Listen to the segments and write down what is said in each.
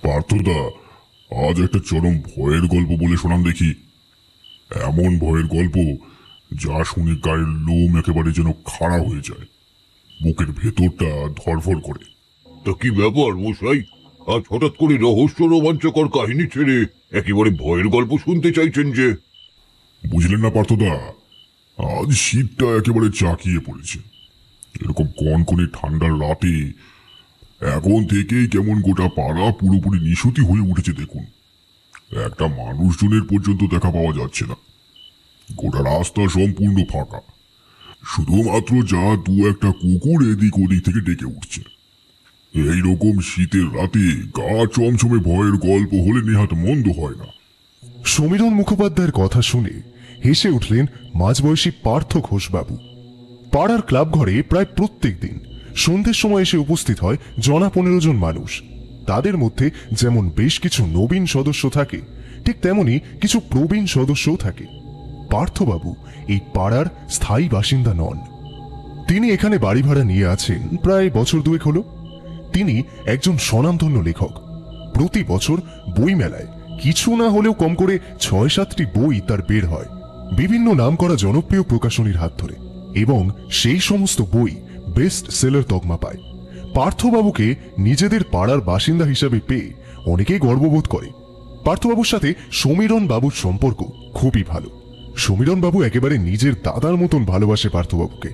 পার্থদা, আজ একটা চরম ভয়ের গল্প বলে শোনান দেখি। এমন ভয়ের গল্প যা শুনে গায়ের লোম একেবারে যেন খাড়া হয়ে যায়, বুকের ভেতরটা ধড়ফড় করে। তা কি ব্যাপার মশাই, আজ হঠাৎ করে রহস্য রোমাঞ্চকর কাহিনী ছেড়ে একেবারে ভয়ের গল্প শুনতে চাইছেন যে? বুঝলেন না পার্থদা, আজ শীতটা একেবারে চাকিয়ে পড়েছে। এরকম কনকনে ঠান্ডার রাতে এখন থেকেই কেমন গোটা পাড়া পুরোপুরি নিশুতি হয়ে উঠেছে দেখুন। একটা মানুষজনের পর্যন্ত দেখা পাওয়া যাচ্ছে না। গোটা রাস্তা সম্পূর্ণ ফাঁকা, শুধুমাত্র যা দু একটা কুকুর এদিক ওদিক থেকে ডেকে উঠছে। এইরকম শীতের রাতে গা চমচমে ভয়ের গল্প হলে নেহাত মন্দ হয় না। সমীরণ মুখোপাধ্যায়ের কথা শুনে হেসে উঠলেন মাঝবয়সী পার্থ ঘোষবাবু। পাড়ার ক্লাব ঘরে প্রায় প্রত্যেক দিন সন্ধ্যের সময় এসে উপস্থিত হয় 15 জন মানুষ। তাদের মধ্যে যেমন বেশ কিছু নবীন সদস্য থাকে, ঠিক তেমনি কিছু প্রবীণ সদস্যও থাকে। পার্থবাবু এই পাড়ার স্থায়ী বাসিন্দা নন। তিনি এখানে বাড়ি ভাড়া নিয়ে আছেন প্রায় বছর দুয়েক হলো। তিনি একজন স্বনামধন্য লেখক। প্রতি বছর বই মেলায় কিছু না হলেও কম করে 6-7টি বই তার বের হয় বিভিন্ন নামকরা জনপ্রিয় প্রকাশনীর হাত ধরে, এবং সেই সমস্ত বই বেস্ট সেলার তকমা পায়। পার্থবাবুকে নিজেদের পাড়ার বাসিন্দা হিসাবে পেয়ে অনেকেই গর্ববোধ করে। পার্থবাবুর সাথে সমীরণ বাবুর সম্পর্ক খুবই ভালো। সমীরণ বাবু একেবারে নিজের দাদার মতন ভালোবাসে পার্থবাবুকে।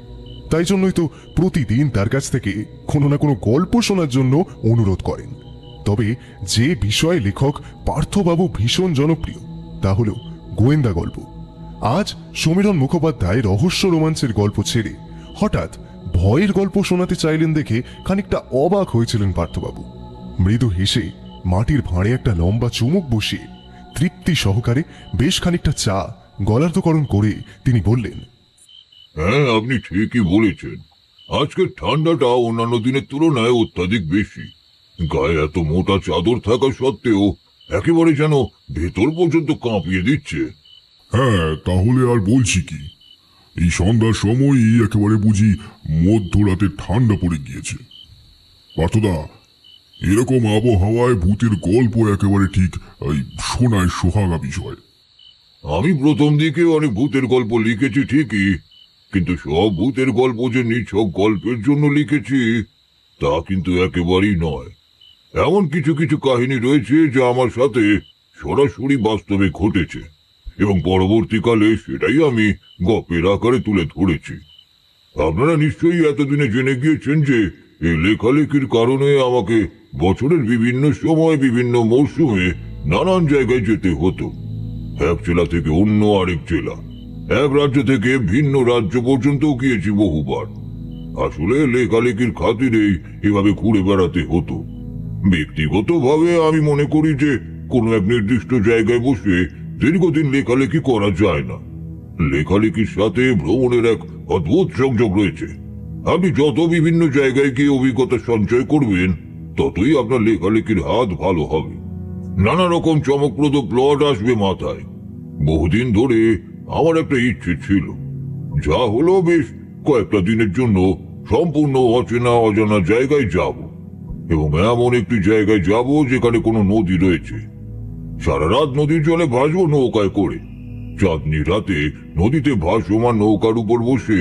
তাই জন্যই তো প্রতিদিন তার কাছ থেকে কোনো না কোনো গল্প শোনার জন্য অনুরোধ করেন। তবে যে বিষয়ে লেখক পার্থবাবু ভীষণ জনপ্রিয় তা হল গোয়েন্দা গল্প। আজ সমীরণ মুখোপাধ্যায় রহস্য রোমাঞ্চের গল্প ছেড়ে হঠাৎ ভয়ের গল্প শোনাতে চাইলেন দেখে খানিকটা অবাক হয়েছিলেন পার্থবাবু। মৃদু হেসে মাটির ভাঁড়ে একটা লম্বা চুমুক বসিয়ে তৃপ্তি সহকারে বেশ খানিকটা চা গলার্ধকরণ করে তিনি বললেন, হ্যাঁ, আপনি ঠিকই বলেছেন। আজকের ঠান্ডাটা অন্যান্য দিনের তুলনায় অত্যাধিক বেশি। গায়ে এত মোটা চাদর থাকা সত্ত্বেও একেবারে যেন ভেতর পর্যন্ত কাঁপিয়ে দিচ্ছে। হ্যাঁ, তাহলে আর বলছি কি, এই সন্ধ্যার সময়ই একেবারে বুঝি মধ্যরাতে ঠান্ডা পড়ে গিয়েছে। পার্থদা, এরকম আবহাওয়ায় ভূতের গল্প একেবারে ঠিক শোনায় সোহাগা বিষয়। আমি প্রথম দিকে অনেক ভূতের গল্প লিখেছি ঠিকই, কিন্তু সব ভূতের গল্প যে নিছক গল্পের জন্য লিখেছি তা কিন্তু একেবারেই নয়। এমন কিছু কিছু কাহিনী রয়েছে যা আমার সাথে সরাসরি বাস্তবে ঘটেছে, এবং পরবর্তীকালে সেটাই আমি গল্পের আকারে তুলে ধরেছি। আপনারা নিশ্চয়ই এতদিনে জেনে গিয়েছেন যে এই লেখালেখির কারণে আমাকে বছরের বিভিন্ন সময় বিভিন্ন মরশুমে নানান জায়গায় যেতে হতো। এক জেলা থেকে অন্য আরেক জেলা, এক রাজ্য থেকে ভিন্ন রাজ্য পর্যন্ত গিয়েছি বহুবার। আসলে লেখালেখির খাতিরেই এভাবে ঘুরে বেড়াতে হতো। ব্যক্তিগতভাবে আমি মনে করি যে কোনো এক নির্দিষ্ট জায়গায় বসে দীর্ঘদিন লেখালেখি করা যায় না। লেখালেখির সাথে ভ্রমণের এক অদ্ভুত সংযোগ রয়েছে। আপনি যত বিভিন্ন জায়গায় গিয়ে অভিজ্ঞতা সঞ্চয় করবেন, ততই আপনার লেখালেখির হাত ভালো হবে। নানা রকম চমকপ্রদ প্লট আসবে মাথায়। বহুদিন ধরে আমার একটা ইচ্ছে ছিল, যা হলো বেশ কয়েকটা দিনের জন্য সম্পূর্ণ অচেনা অজানা জায়গায় যাব, এবং এমন একটি জায়গায় যাব যেখানে কোনো নদী রয়েছে। সারা রাত নদীর জলে ভাসবো নৌকায় করে। চাঁদনি রাতে নদীতে ভাসমান নৌকার উপর বসে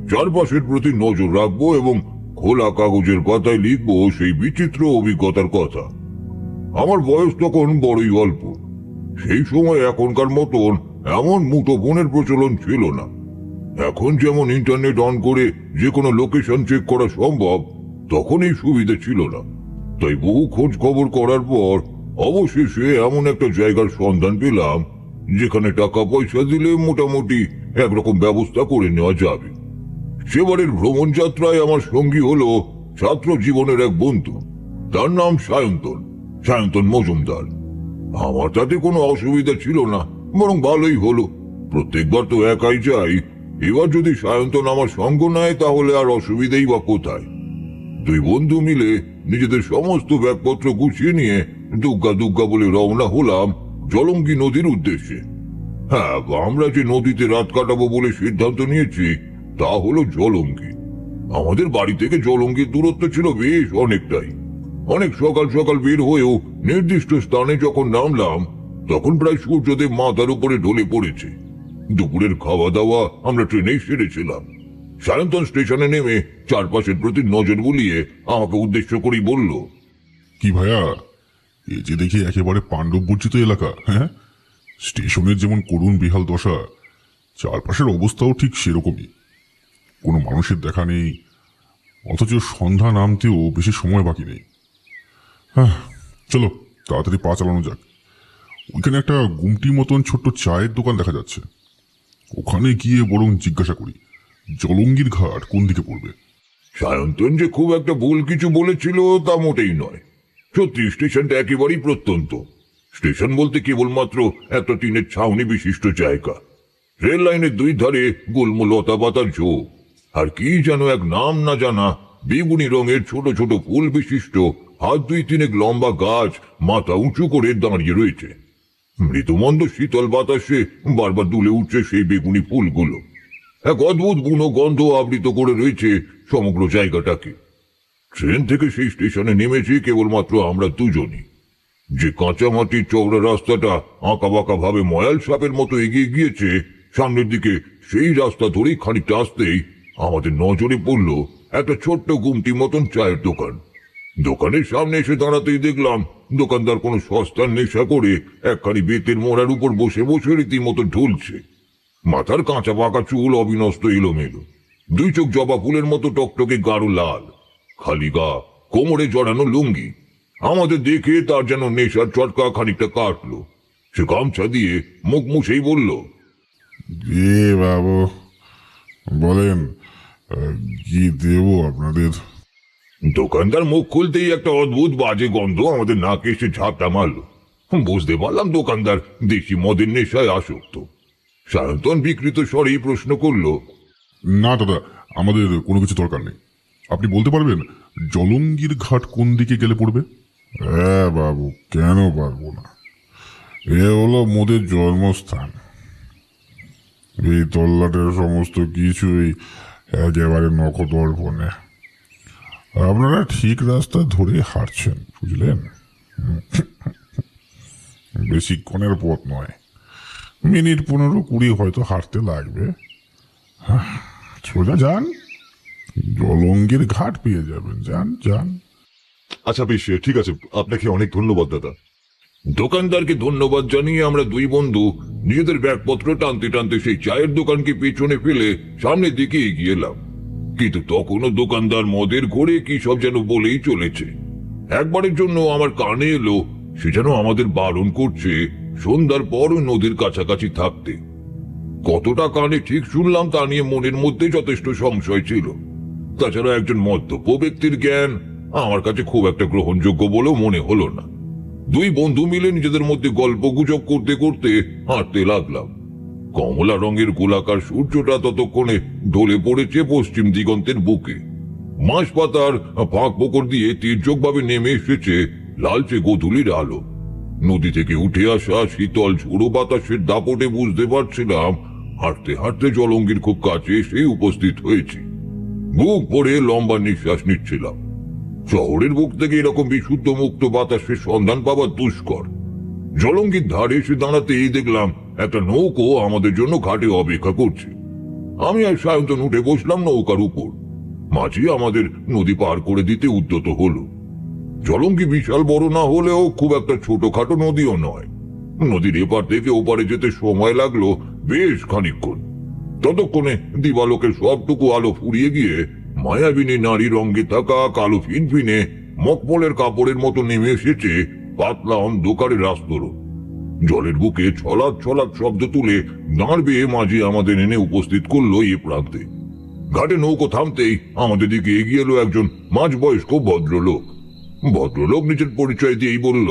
চারপাশের প্রতি নজর রাখবো এবং খোলা কাগজের পাতায় লিখবো সেই বিচিত্র অভিজ্ঞতার কথা। আমার বয়স তখন বড়ই অল্প। সেই সময় এখনকার মতন এমন মুঠোফোনের প্রচলন ছিল না। এখন যেমন ইন্টারনেট অন করে যে কোনো লোকেশন চেক করা সম্ভব, তখন এই সুবিধা ছিল না। তাই বহু খোঁজ খবর করার পর অবশেষে এমন একটা জায়গার সন্ধান পেলাম যেখানে টাকা পয়সা দিলে মোটামুটি একরকম ব্যবস্থা করে নেওয়া যাবে। সেবারের ভ্রমণ যাত্রায় আমার সঙ্গী হলো ছাত্র জীবনের এক বন্ধু। তার নাম সায়ন্তন মজুমদার। আমার তাতে কোনো অসুবিধা ছিল না, বরং ভালোই হলো। প্রত্যেকবার তো একাই যাই, এবার যদি সায়ন্তন আমার সঙ্গ নেয় তাহলে আর অসুবিধাই বা কোথায়। দুই বন্ধু মিলে নিজেদের সমস্ত ব্যাগপত্র গুছিয়ে নিয়ে দুগ্গা দুগ্গা বলে রওনা হলাম জলঙ্গি নদীর উদ্দেশ্যে। হ্যাঁ, আমরা যে নদীতে রাত কাটাবো বলে সিদ্ধান্ত নিয়েছি তা হলো জলঙ্গি। আমাদের বাড়ি থেকে জলঙ্গির দূরত্ব ছিল বেশ অনেকটাই। অনেক সকাল সকাল বের হয়েও নির্দিষ্ট স্থানে যখন নামলাম তখন প্রায় সূর্যদেব মাথার উপরে ঢলে পড়েছে। দুপুরের খাওয়া দাওয়া আমরা ট্রেনেই সেরেছিলাম। সায়ন্তন স্টেশনে নেমে চারপাশের প্রতি নজর বুলিয়ে আমাকে উদ্দেশ্য করেই বলল, কি ভাইয়া, এ যে দেখি একেবারে পাণ্ডব বর্জিত এলাকা। হ্যাঁ, স্টেশনের যেমন করুণ বেহাল দশা, চারপাশের অবস্থাও ঠিক সেরকমই। কোনো মানুষের দেখা নেই, অথচ সন্ধ্যা নামতেও বেশি সময় বাকি নেই। হ্যাঁ, চলো তাড়াতাড়ি পা চালানো যাক। ওইখানে একটা গুমটির মতন ছোট্ট চায়ের দোকান দেখা যাচ্ছে, ওখানে গিয়ে বরং জিজ্ঞাসা করি জলঙ্গির ঘাট কোন দিকে পড়বে। সায়ন্তন যে খুব একটা ভুল কিছু বলেছিল তা মোটেই নয়। সত্যি স্টেশনটা একেবারেই প্রত্যন্ত। স্টেশন বলতে কেবলমাত্র একটা টিনের ছাউনি বিশিষ্ট জায়গা। রেল লাইনের দুই ধারে গুল্ম লতা পাতার ঝোপ, আর কি যেন এক নাম না জানা বেগুনি রঙের ছোট ছোট ফুল বিশিষ্ট হাত দুই তিনেক লম্বা গাছ মাথা উঁচু করে দাঁড়িয়ে রয়েছে। মৃদুমন্দ শীতল বাতাসে বারবার দুলে উঠছে সেই বেগুনি ফুলগুলো। এক অদ্ভুত বুনো গন্ধ আবৃত করে রয়েছে সমগ্র জায়গাটাকে। ট্রেন থেকে সেই স্টেশনে নেমেছি কেবলমাত্র আমরা দুজনই। যে কাঁচা মাটির চওড়া রাস্তাটা আঁকা বাঁকা ভাবে ময়াল সাপের মতো এগিয়ে গিয়েছে সামনের দিকে, সেই রাস্তা ধরেই খানিকটা আসতেই আমাদের নজরে পড়ল একটা ছোট্ট গুমটি মতন চায়ের দোকান। দোকানের সামনে এসে দাঁড়াতেই দেখলাম দোকানদার কোনো সস্তার নেশা করে একখানি বেতের মোড়ার উপর বসে বসে রীতিমতো ঢুলছে। মাথার কাঁচা পাকা চুল অবিনষ্ট এলোমেলো, দুই চোখ জবা ফুলের মতো টকটকে গাঢ় লাল, খালি গা, কোমরে জড়ানো লুঙ্গি। আমাদের দেখে তার যেন নেশার চটকা খানিকটা কাটলো। সে গামছা দিয়ে মুখ মুছেই বলল, এ বাবু, বলেন কি দেবো আপনাদের? দোকানদার মুখ খুলতেই একটা অদ্ভুত বাজে গন্ধ আমাদের নাকে এসে ঝাপটা মারলো। বুঝতে পারলাম দোকানদার দেশি মদের নেশায় আসক্ত। সায়ন্তন বিকৃত স্বরেই প্রশ্ন করলো, না দাদা, আমাদের কোনো কিছু দরকার নেই। আপনি বলতে পারবেন জলঙ্গির ঘাট কোন দিকে গেলে পড়বে? হ্যাঁ বাবু, কেন পারবো না, এ হলো মোদের জন্মস্থান। এই তল্লাটের সমস্ত কিছুই একেবারে নখদর্পণে। আপনারা ঠিক রাস্তা ধরে হাঁটছেন, বুঝলেন? বেশিক্ষণের পথ নয়, মিনিট 15-20 হয়তো হাঁটতে লাগবে। সোজা যান, জলঙ্গির ঘাট পেয়ে যাবেন। যান যান। আচ্ছা বেশ, ঠিক আছে, আপনাকে অনেক ধন্যবাদ দাদা। দোকানদারকে ধন্যবাদ জানিয়ে আমরা দুই বন্ধু নিজেদের ব্যাগপত্র টানতে টানতে সেই চায়ের দোকানকে পেছনে ফেলে সামনের দিকে এগিয়ে এলাম। কিন্তু তখনও দোকানদার মদের ঘোরে কি সব যেন বলেই চলেছে। একবারের জন্য আমার কানে এলো সে যেন আমাদের বারণ করছে সন্ধ্যার পর নদীর কাছাকাছি থাকতে। কতটা কানে ঠিক শুনলাম তা নিয়ে মনের মধ্যে যথেষ্ট সংশয় ছিল। তাছাড়া একজন মদ্যপ ব্যক্তির জ্ঞান আমার কাছে খুব একটা গ্রহণযোগ্য বলেও মনে হলো না। দুই বন্ধু মিলে নিজেদের মধ্যে গল্প গুজব করতে করতে হাঁটতে লাগলাম। কমলা রঙের গোলাকার সূর্যটা ততক্ষণে ঢলে পড়েছে পশ্চিম দিগন্তের বুকে। মাছ পাতার ফাঁক পোকর দিয়ে তীর্যকভাবে নেমে এসেছে লালচে গোধূলির আলো। নদী থেকে উঠে আসা শীতল ঝোড়ো বাতাসের দাপটে বুঝতে পারছিলাম হাঁটতে হাঁটতে জলঙ্গির খুব কাছে এসে উপস্থিত হয়েছি। বুক ভরে লম্বা নিঃশ্বাস নিচ্ছিলাম। শহরের বুক থেকে এরকম বিশুদ্ধ মুক্ত বাতাসের সন্ধান পাওয়া দুষ্কর। জলঙ্গির ধারে এসে দাঁড়াতেই দেখলাম একটা নৌকো আমাদের জন্য ঘাটে অপেক্ষা করছে। আমি আর সায়ন্তন উঠে বসলাম নৌকার উপর। মাঝি আমাদের নদী পার করে দিতে উদ্যত হলো। জলঙ্গি বিশাল বড় না হলেও খুব একটা ছোটখাটো নদীও নয়। নদীর এপার থেকে ওপারে যেতে সময় লাগলো বেশ খানিকক্ষণ। ততক্ষণে দিবালোকের সবটুকু আলো ফুরিয়ে গিয়ে মায়াবিনী নারী রঙে থাকা কালো ফিনফিনে মকমলের কাপড়ের মতো নেমে এসেছে পাতলা অন্ধকারের রাস্তরণ। জলের বুকে ছলাৎ ছলাৎ শব্দ তুলে দাঁড় বেয়ে মাঝি আমাদের এনে উপস্থিত করলো এ প্রান্তে। ঘাটে নৌকো থামতেই আমাদের দিকে এগিয়ে এলো একজন মাঝবয়স্ক ভদ্রলোক। ভদ্রলোক নিজের পরিচয় দিয়েই বলল,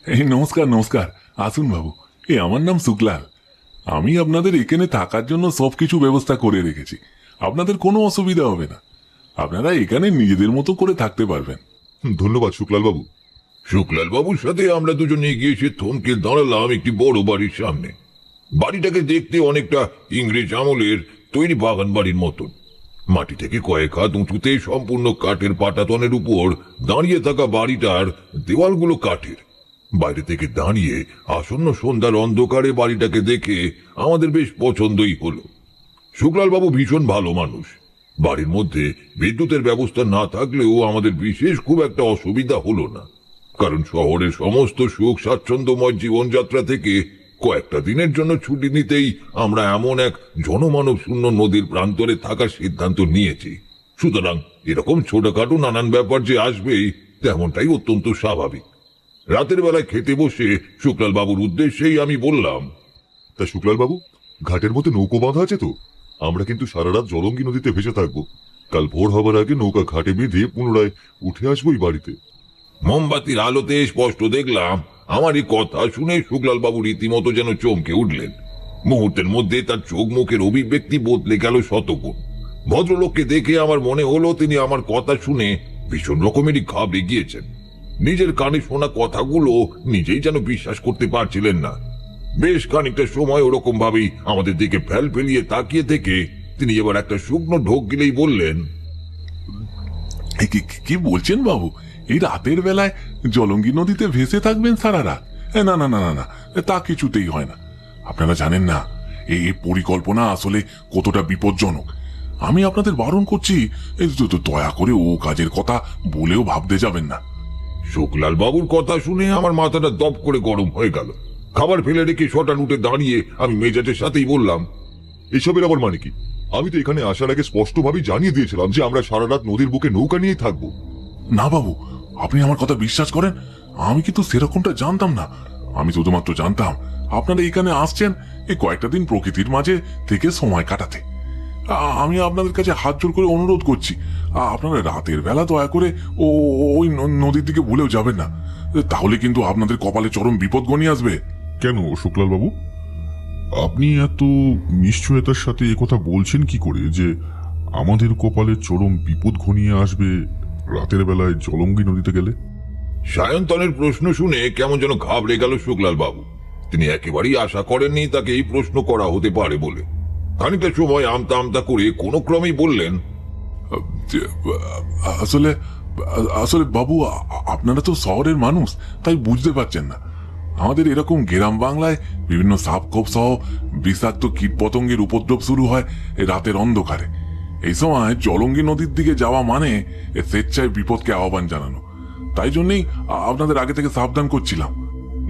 এই নমস্কার নমস্কার, আসুন বাবু, আমার নাম শুক্লাল। আমি আপনাদের এখানে থাকার জন্য সবকিছু ব্যবস্থা করে রেখেছি, আপনাদের কোনো অসুবিধা হবে না। আপনারা এখানে নিজেদের মতো করে থাকতে পারবেন। ধন্যবাদ শুক্লাল বাবু। শুক্লাল বাবুর সাথে আমরা দুজনে এগিয়ে এসে থমকে দাঁড়ালাম একটি বড় বাড়ির সামনে। বাড়িটাকে দেখতে অনেকটা ইংরেজ আমলের তৈরি বাগান বাড়ির মতন। মাটি থেকে কয়েক হাত উঁচুতে সম্পূর্ণ কাঠের পাটাতনের উপর দাঁড়িয়ে থাকা বাড়িটার দেওয়ালগুলো কাঠের। বাইরে থেকে দাঁড়িয়ে আসন্ন সন্ধ্যার অন্ধকারে বাড়িটাকে দেখে আমাদের বেশ পছন্দই হলো। শুক্লাল বাবু ভীষণ ভালো মানুষ। বাড়ির মধ্যে বিদ্যুতের ব্যবস্থা না থাকলেও আমাদের বিশেষ খুব একটা অসুবিধা হলো না, কারণ শহরের সমস্ত সুখ স্বাচ্ছন্দ্যময় জীবনযাত্রা থেকে কয়েকটা দিনের জন্য ছুটি নিতেই আমরা এমন এক জনমানব শূন্য নদীর প্রান্তরে থাকার সিদ্ধান্ত নিয়েছি। সুতরাং এরকম ছোটখাটো নানান ব্যাপার যে আসবেই, তেমনটাই অত্যন্ত স্বাভাবিক। রাতের বেলায় খেতে বসে শুক্লাল বাবুর উদ্দেশ্যেই আমি বললাম, তা শুক্লাল বাবু, ঘাটের মধ্যে নৌকো বাঁধা আছে তো? আমরা কিন্তু সারা রাত জলঙ্গি নদীতে ভেসে থাকবো। কাল ভোর হবার আগে নৌকা ঘাটে বেঁধে পুনরায় উঠে আসবোই বাড়িতে। মোমবাতির আলোতে স্পষ্ট দেখলাম আমার এই কথা শুনে শুক্লাল বাবু রীতিমতো যেন চমকে উঠলেন। মুহূর্তের মধ্যে তার চোখ মুখের অভিব্যক্তি বদলে গেল শতগুণ। ভদ্রলোককে দেখে আমার মনে হলো তিনি আমার কথা শুনে ভীষণ রকমেরই ঘাবড়ে গিয়েছেন। নিজের কানে শোনা কথাগুলো নিজেই যেন বিশ্বাস করতে পারছিলেন না। বেশ খানিকটা সময় ওরকম ভাবেই আমাদের দিকে ফেল ফেলিয়ে তাকিয়ে থেকে তিনি এবার একটা শুকনো ঢোক গিলেই বললেন, কি বলছেন বাবু? এই রাতের বেলায় জলঙ্গি নদীতে ভেসে থাকবেন সারা রাত? না না না না না, তা কিছুতেই হয় না। আপনারা জানেন না এই পরিকল্পনা আসলে কতটা বিপজ্জনক। আমি আপনাদের বারণ করছি, দয়া করে ও কাজের কথা বলেও ভাবতে যাবেন না। শুক্লাল বাবুর কথা শুনে আমার মাথাটা দপ করে গরম হয়ে গেল। খাবার ফেলে রেখে শটান উঠে দাঁড়িয়ে আমি মেজাজের সাথেই বললাম, এসবের আবার মানে কি? আমি তো এখানে আসার আগে স্পষ্টভাবেই জানিয়ে দিয়েছিলাম যে আমরা সারা রাত নদীর বুকে নৌকা নিয়েই থাকবো। না বাবু, আপনি আমার কথা বিশ্বাস করেন? আমি কিন্তু সেরকমটা জানতাম না। আমি শুধুমাত্র জানতাম আপনারা এখানে আসছেন এই কয়েকটা দিন প্রকৃতির মাঝে থেকে সময় কাটাতে। আমি আপনাদের কাছে হাত জোর করে অনুরোধ করছি, আপনারা রাতের বেলা দয়া করে ওই নদীর দিকে ভুলেও যাবেন না। তাহলে কিন্তু আপনাদের কপালে চরম বিপদ ঘনিয়ে আসবে। কেন শুক্লাল বাবু, আপনি এত নিশ্চয়তার সাথে একথা বলছেন কি করে যে আমাদের কপালে চরম বিপদ ঘনিয়ে আসবে রাতের বেলায় জলঙ্গি নদীতে গেলে? সায়ন্তনের প্রশ্ন শুনে কেমন যেন ঘাবড়ে গেল শুক্লাল বাবু। তিনি একেবারেই আশা করেননি তাকে এই প্রশ্ন করা হতে পারে বলে। খানিকটা সময় আমতা আমতা করে কোনো ক্রমেই বললেন, আসলে আসলে বাবু, আপনারা তো শহরের মানুষ, তাই বুঝতে পারছেন না। আমাদের এরকম গ্রাম বাংলায় বিভিন্ন সাপখোপ সহ বিষাক্ত কীট পতঙ্গের উপদ্রব শুরু হয় রাতের অন্ধকারে। এই সময় জলঙ্গি নদীর দিকে যাওয়া মানে স্বেচ্ছায় বিপদকে আহ্বান জানানো। তাই জন্যই আপনাদের আগে থেকে সাবধান করছিলাম।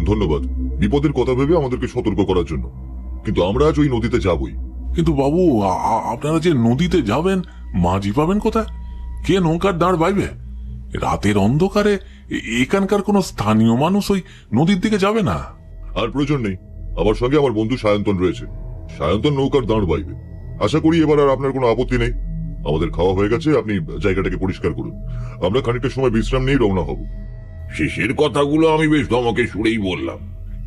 ধন্যবাদ বিপদের কথা ভেবে আমাদেরকে সতর্ক করার জন্য, কিন্তু আমরা আজ ওই নদীতে যাবই। কিন্তু বাবু, আপনারা যে নদীতে যাবেন, মাঝি পাবেন কোথায়? কে নৌকার দাঁড় বাইবে? রাতের অন্ধকারে এখানকার কোনো স্থানীয় মানুষ ওই নদীর দিকে যাবে না। আর প্রয়োজন নেই, আমার সঙ্গে আমার বন্ধু সায়ন্তন রয়েছে। সায়ন্তন নৌকার দাঁড় বাইবে। আশা করি এবার আর আপনার কোনো আপত্তি নেই। আমাদের খাওয়া হয়ে গেছে, আপনি জায়গাটাকে পরিষ্কার করুন। আমরা খানিকটা সময় বিশ্রাম নিয়ে রওনা হব। শেষের কথাগুলো আমি বেশ ধমকে সুরেই বললাম।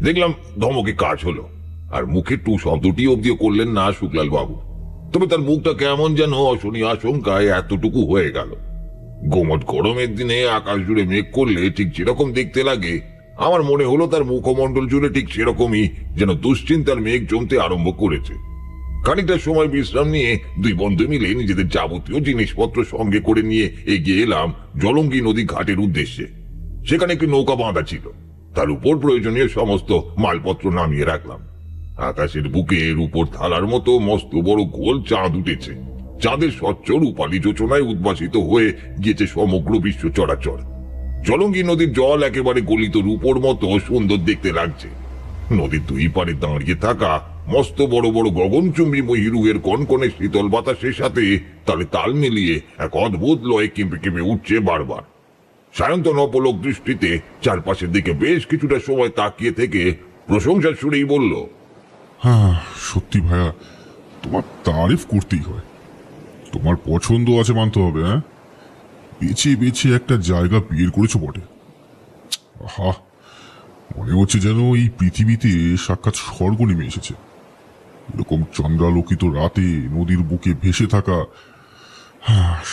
দেখলাম ধমকে কাজ হলো, আর মুখে টু শব্দটি অব্দিও করলেন না শুক্লাল বাবু। তবে তার মুখটা কেমন যেন অশনি আশঙ্কায় এতটুকু হয়ে গেল। গোমট গরমের দিনে আকাশ জুড়ে মেঘ করলে ঠিক যেরকম দেখতে লাগে, আমার মনে হলো তার মুখমণ্ডল জুড়ে ঠিক সেরকমই যেন দুশ্চিন্তার মেঘ জমতে আরম্ভ করেছে। খানিকটা সময় বিশ্রাম নিয়ে দুই বন্ধু মিলে নিজেদের যাবতীয় জিনিসপত্র সঙ্গে করে নিয়ে এগিয়ে এলাম জলঙ্গি নদী ঘাটের উদ্দেশ্যে। সেখানে একটি নৌকা বাঁধা ছিল, তার উপর প্রয়োজনীয় সমস্ত মালপত্র নামিয়ে রাখলাম। আকাশের বুকের উপর থালার মতো মস্ত বড় গোল চাঁদ উঠেছে। চাঁদের স্বচ্ছ রূপালী যোচনায় উদ্ভাসিত হয়ে গিয়েছে সমগ্র বিশ্ব চরাচর। জলঙ্গি নদীর জল একেবারে গলিত রূপোর মতো সুন্দর দেখতে লাগছে। নদীর দুই পারে দাঁড়িয়ে থাকা মস্ত বড় বড় গগনচুম্বী মহিরুহের কনকনে শীতল বাতাসের সাথে তালে তাল মিলিয়ে এক অদ্ভুত লয়ে কেঁপে কেঁপে উঠছে বারবার। সায়ন্তন অপলক দৃষ্টিতে চারপাশের দিকে বেশ কিছুটা সময় তাকিয়ে থেকে প্রশংসার সুরেই বলল, হ্যাঁ সত্যি ভাইয়া, তোমার তারিফ করতেই হয়। তোমার পছন্দ আছে মানতে হবে। হ্যাঁ, বেছে বেছে একটা জায়গা বের করেছো বটে। আহা, মনে হচ্ছে যেন এই পৃথিবীতে সাক্ষাৎ স্বর্গ নেমে এসেছে। এরকম চন্দ্রালোকিত রাতে নদীর বুকে ভেসে থাকা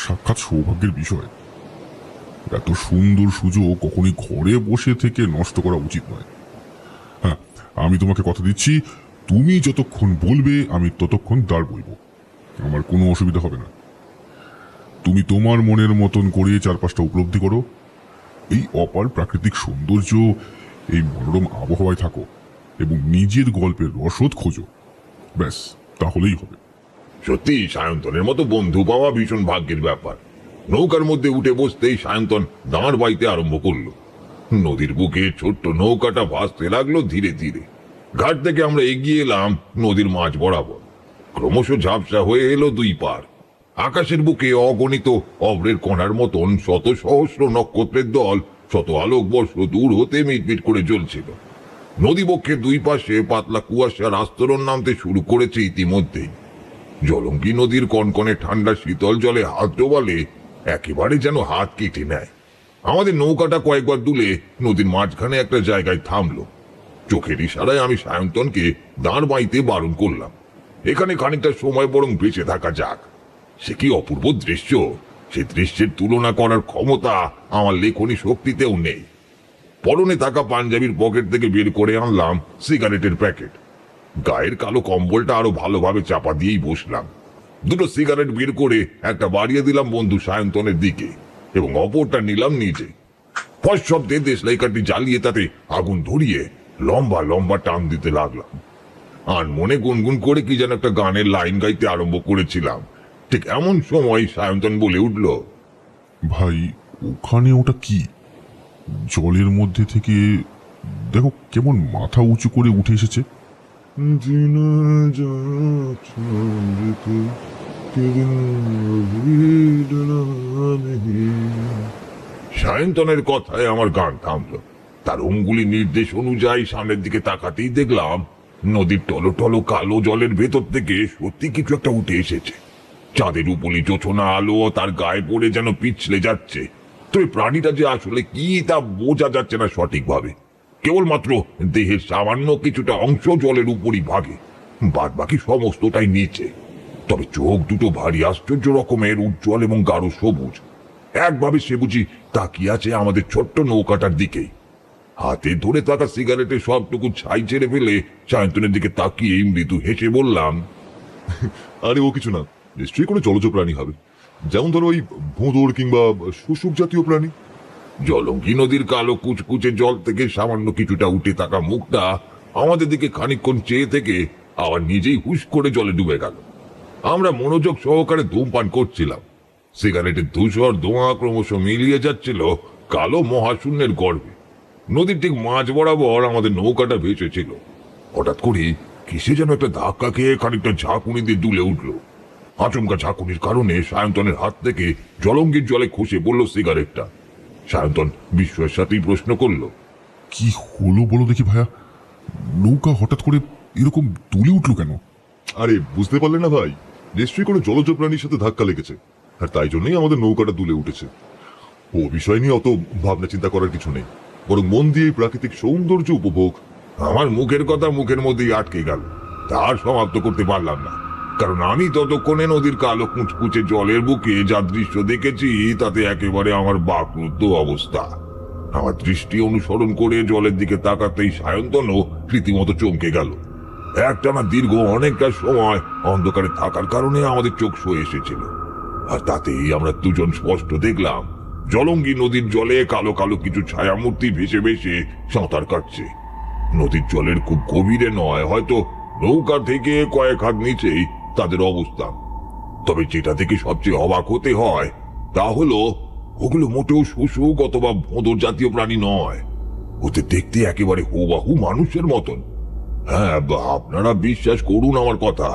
সাক্ষাৎ সৌভাগ্যের বিষয়। এত সুন্দর সুযোগ কখনই ঘরে বসে থেকে নষ্ট করা উচিত নয়। হ্যাঁ, আমি তোমাকে কথা দিচ্ছি, তুমি যতক্ষণ বলবে আমি ততক্ষণ দাঁড় বইব। আমার কোনো অসুবিধা হবে না। তুমি তোমার মনের মতন করে চারপাশটা উপলব্ধি করো, এই অপার প্রাকৃতিক সৌন্দর্য, এই মনোরম আবহাওয়ায় থাকো এবং নিজের গল্পের রসদ খোঁজো, ব্যাস তাহলেই হবে। সত্যি সায়ন্তনের মতো বন্ধু পাওয়া ভীষণ ভাগ্যের ব্যাপার। নৌকার মধ্যে উঠে বসতেই সায়ন্তন দাঁড় বাইতে আরম্ভ করলো। নদীর বুকে ছোট্ট নৌকাটা ভাসতে লাগলো ধীরে ধীরে। ঘাট থেকে আমরা এগিয়ে এলাম নদীর মাঝ বরাবর। ক্রমশ ঝাপসা হয়ে এলো দুই পার। আকাশের বুকে অগণিত অব্রের কণার মতন শত সহস্র নক্ষত্রের দল শত আলোকবর্ষ দূর হতে মিটমিট করে জ্বলছিল। নদীবক্ষের দুই পাশে পাতলা কুয়াশার আস্তরণ নামতে শুরু করেছে ইতিমধ্যেই। জলঙ্গি নদীর কনকনে ঠান্ডা শীতল জলে হাত ডোবালে একেবারে যেন হাত কেটে নেয়। আমাদের নৌকাটা কয়েকবার দুলে নদীর মাঝখানে একটা জায়গায় থামলো। চোখের ইশারায় আমি সায়ন্তনকে দাঁড় বাইতে বারণ করলাম। এখানে খানিকটা সময় বরং বেঁচে থাকা যাক। সে কি অপূর্ব দৃশ্য! সে দৃশ্যের তুলনা করার ক্ষমতা আমার লেখনী শক্তিতেও নেই। পরনে থাকা পাঞ্জাবির পকেট থেকে বের করে আনলাম সিগারেটের প্যাকেট। গায়ের কালো কম্বলটা আরো ভালোভাবে চাপা দিয়েই বসলাম। দুটো সিগারেট বের করে একটা বাড়িয়ে দিলাম বন্ধু সায়ন্তনের দিকে এবং অপরটা নিলাম নিজে। ফস শব্দে দেশলাইকাটি জ্বালিয়ে তাতে আগুন ধরিয়ে লম্বা লম্বা টান দিতে লাগলাম। আর মনে গুনগুন করে কি যেন একটা গানের লাইন গাইতে আরম্ভ করেছিলাম। ঠিক এমন সময় সায়ন্তন বলে উঠল, ভাই, ওখানে ওটা কি? জলের মধ্যে থেকে দেখো কেমন মাথা উঁচু করে উঠে এসেছে। সায়ন্তনের কথায় আমার গান থামলো। তার অঙ্গুলি নির্দেশ অনুযায়ী সামনের দিকে তাকাতেই দেখলাম নদীর টলটলো কালো জলের ভেতর থেকে সত্যি কিছু একটা উঠে এসেছে। চাঁদের উপলি জোছনা আলো তার গায়ে পড়ে যেন পিছলে যাচ্ছে। তবে প্রাণীটা যে আসলে কি তা বোঝা যাচ্ছে না সঠিকভাবে। কেবলমাত্র দেহের সামান্য কিছুটা অংশ জলের উপরই ভাগে, বাদ বাকি সমস্তটাই নিচে। তবে চোখ দুটো ভারী আশ্চর্য রকমের উজ্জ্বল এবং গাঢ় সবুজ। একভাবে সে বুঝি তাকিয়ে আছে আমাদের ছোট্ট নৌকাটার দিকেই। হাতে ধরে থাকা সিগারেটের সবটুকু ছাই ছেড়ে ফেলে সায়ন্তনের দিকে তাকিয়ে মৃদু হেসে বললাম, আরে ও কিছু না, নিশ্চয়ই কোনো জলজ প্রাণী হবে, যেমন ধরো ওই ভোঁদর কিংবা শুশুক জাতীয় প্রাণী। জলঙ্গি নদীর কালো কুচকুচে জল থেকে সামান্য কিছুটা উঠে থাকা মুখটা আমাদের দিকে খানিকক্ষণ চেয়ে থেকে আবার নিজেই হুশ করে জলে ডুবে গেল। আমরা মনোযোগ সহকারে ধূমপান করছিলাম। সিগারেটের ধূসর ধোঁয়া ক্রমশ মিলিয়ে যাচ্ছিল কালো মহাশূন্যের গর্ভে। নদীর ঠিক মাঝ বরাবর আমাদের নৌকাটা ভেসেছিল। হঠাৎ করে কিসে যেন একটা ধাক্কা খেয়ে খানিকটা ঝাঁকুনি দিয়ে দুলে উঠল। আচমকা ঝাঁকুনির কারণে সায়ন্তনের হাত থেকে জলঙ্গির জলে খসে পড়ল সিগারেটটা। সায়ন্তন বিস্ময়ের সাথেই প্রশ্ন করল, কি হলো বলো দেখি ভাইয়া, নৌকা হঠাৎ করে এরকম তুলে উঠলো কেন? আরে বুঝতে পারলে না ভাই, নিশ্চয়ই কোনো জলজ প্রাণীর সাথে ধাক্কা লেগেছে, আর তাই জন্যই আমাদের নৌকাটা দুলে উঠেছে। ও বিষয় নিয়ে অত ভাবনা চিন্তা করার কিছু নেই, বরং মন দিয়ে প্রাকৃতিক সৌন্দর্য উপভোগ। আমার মুখের কথা মুখের মধ্যেই আটকে গেল। তার সমাপ্ত করতে পারলাম না, কারণ আমি ততক্ষণে নদীর কালো কুচকুচে জলের বুকে যা দৃশ্য দেখেছি তাতে একেবারে আমার বাকরুদ্ধ অবস্থা। আমার দৃষ্টি অনুসরণ করে জলের দিকে তাকাতেই সায়ন্তনও রীতিমতো চমকে গেল। একটানা দীর্ঘ অনেকটা সময় অন্ধকারে থাকার কারণে আমাদের চোখ সয়ে এসেছিল, আর তাতেই আমরা দুজন স্পষ্ট দেখলাম জলঙ্গি নদীর জলে কালো কালো কিছু ছায়ামূর্তি ভেসে ভেসে সাঁতার কাটছে। নদীর জলের খুব গভীরে নয়, হয়তো নৌকা থেকে কয়েক হাত নিচেই তাদের অবস্থান। তবে যেটা থেকে সবচেয়ে অবাক হতে হয় তা হলো ওগুলো মোটেও শুশুক অথবা ভোঁদর জাতীয় প্রাণী নয়। ওদের দেখতে একেবারে হুবাহু মানুষের মতন। হ্যাঁ, আপনারা বিশ্বাস করুন আমার কথা,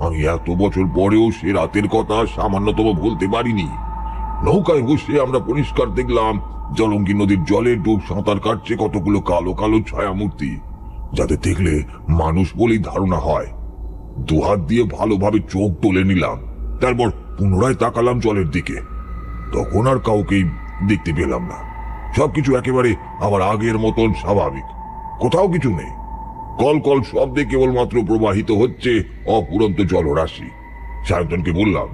আমি এত বছর পরেও সে রাতের কথা সামান্যতম ভুলতে পারিনি। নৌকায় বসে আমরা পরিষ্কার দেখলাম জলঙ্গি নদীর জলে ডুব সাঁতার কাটছে কতগুলো কালো কালো ছায়ামূর্তি, যাদের দেখলে মানুষ বলেই ধারণা হয়। দুহাত দিয়ে ভালোভাবে চোখ তুলে নিলাম, তারপর পুনরায় তাকালাম জলের দিকে। তখন আর কাউকেই দেখতে পেলাম না। সবকিছু একেবারে আবার আগের মতন স্বাভাবিক, কোথাও কিছু নেই। কল কল শব্দে কেবলমাত্র প্রবাহিত হচ্ছে অপুরন্ত জলরাশি। সায়ন্তনকে বললাম,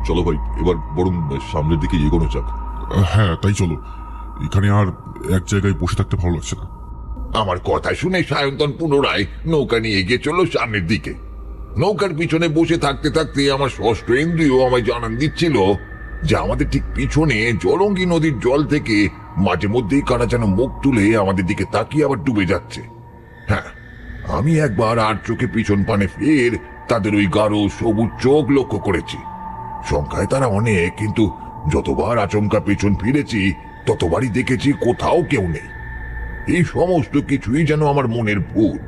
চলো ভাই, এবার বরং সামনের দিকে এগোনো যাক। হ্যাঁ তাই চলো, এখানে আর এক জায়গায় বসে থাকতে ভালো লাগছে না। আমার কথা শুনে সায়ন্তন পুনরায় নৌকা নিয়ে এগিয়ে চলল সামনের দিকে। নৌকার পিছনে বসে থাকতে থাকতে আমার ষষ্ঠ ইন্দ্রিয় আমায় জানান দিচ্ছিল যে আমাদের ঠিক পিছনে জলঙ্গি নদীর জল থেকে মাঝে মধ্যেই কারা যেন মুখ তুলে আমাদের দিকে তাকিয়ে আবার ডুবে যাচ্ছে। হ্যাঁ, আমি একবার আর চোখে পিছন পানে ফের তাদের ওই গাঢ় সবুজ চোখ লক্ষ্য করেছি। সংখ্যায় তারা অনেক, কিন্তু যতবার আচমকা পেছন ফিরেছি ততবারই দেখেছি কোথাও কেউ নেই। এই সমস্ত কিছুই যেন আমার মনের ভুল।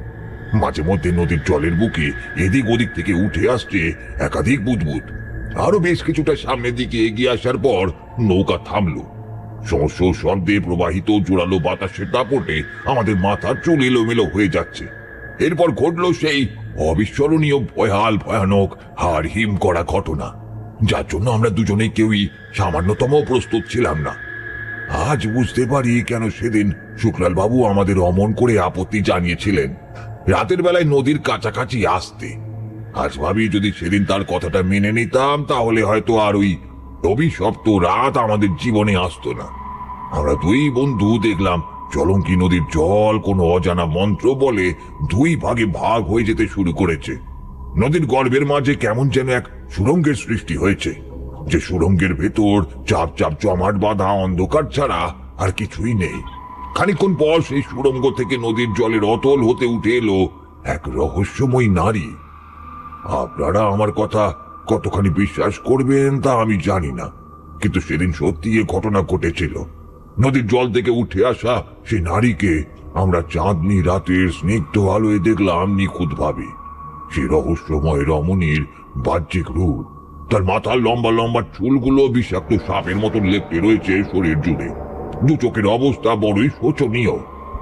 মাঝে মধ্যে নদীর জলের বুকে এদিক ওদিক থেকে উঠে আসছে একাধিক বুদবুদ। আরো বেশ কিছুটা সামনের দিকে এগিয়ে আসার পর নৌকা থামলো। সমস্ত শব্দে প্রবাহিত জোরালো বাতাসের দাপটে আমাদের মাথার চুল এলোমেলো হয়ে যাচ্ছে। এরপর ঘটলো সেই অবিস্মরণীয় ভয়ানক হাড় হিম করা ঘটনা, যার জন্য আমরা দুজনেই কেউই সামান্যতম প্রস্তুত ছিলাম না। আজ বুঝতে পারি কেন সেদিন শুক্লাল বাবু আমাদের অমন করে আপত্তি জানিয়েছিলেন রাতের বেলায় নদীর কাছাকাছি আসতে। আজ ভাবি যদি সেদিন তার কথাটা মেনে নিতাম তাহলে হয়তো আর ওই অভিশপ্ত রাত আমাদের জীবনে আসতো না। আমরা দুই বন্ধু দেখলাম জলঙ্কি নদীর জল কোনো অজানা মন্ত্র বলে দুই ভাগে ভাগ হয়ে যেতে শুরু করেছে। নদীর গর্ভের মাঝে কেমন যেন এক সুড়ঙ্গের সৃষ্টি হয়েছে, যে সুড়ঙ্গের ভেতর চাপ চাপ জমাট বাঁধা অন্ধকার ছাড়া আর কিছুই নেই। খানিকক্ষণ পর সেই সুড়ঙ্গ থেকে নদীর জলের অতল হতে উঠে এলো এক রহস্যময়ী নারী। আপনারা আমার কথা কতখানি বিশ্বাস করবেন তা আমি জানি না, কিন্তু সেদিন সত্যি এ ঘটনা ঘটেছিল। নদীর জল থেকে উঠে আসা সেই নারীকে আমরা চাঁদনি রাতের স্নিগ্ধ আলোয় দেখলাম নিখুঁতভাবে। সেই রহস্যময় রমণীর বাহ্যিক রূপ, তার মাথার লম্বা লম্বা চুলগুলো বিষাক্ত সাপের মতন লেপটে রয়েছে শরীর জুড়ে। দু চোখের অবস্থা বড়ই শোচনীয়,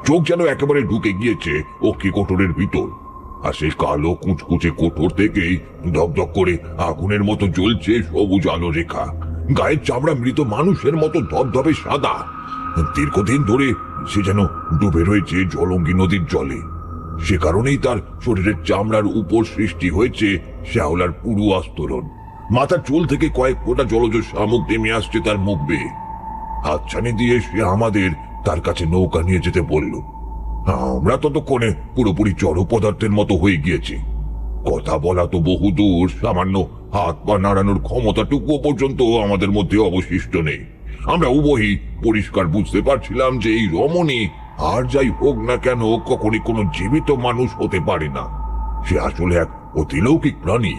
চোখ যেন একেবারে ঢুকে গিয়েছে অক্ষি কোটরের ভিতর। আর সেই কালো কুচকুচে কোটর থেকেই দগদগ করে আগুনের মতো জ্বলছে সবুজ আলো রেখা। গায়ের চামড়া মৃত মানুষের মতো ধবধবে সাদা। দীর্ঘদিন ধরে সে যেন ডুবে রয়েছে জলঙ্গি নদীর জলে। সে কারণেই তার শরীরের চামড়ার উপর সৃষ্টি হয়েছে শ্যাওলার পুরু আস্তরণ। মাথার চুল থেকে কয়েক ফোঁটা জলজ শামুক নেমে আসছে তার মুখ বেয়ে। হাতছানি দিয়ে সে আমাদের তার কাছে নৌকা নিয়ে যেতে বলল। আমরা ততক্ষণে পুরোপুরি জড় পদার্থের মতো হয়ে গিয়েছি। কথা বলা তো বহুদূর, সামান্য হাত পা নাড়ানোর ক্ষমতাটুকু পর্যন্ত আমাদের মধ্যে অবশিষ্ট নেই। আমরা উভয়ই পরিষ্কার বুঝতে পারছিলাম যে এই রমণী আর যাই হোক না কেন কখনই কোনো জীবিত মানুষ হতে পারে না। সে আসলে এক অতিলৌকিক প্রাণী,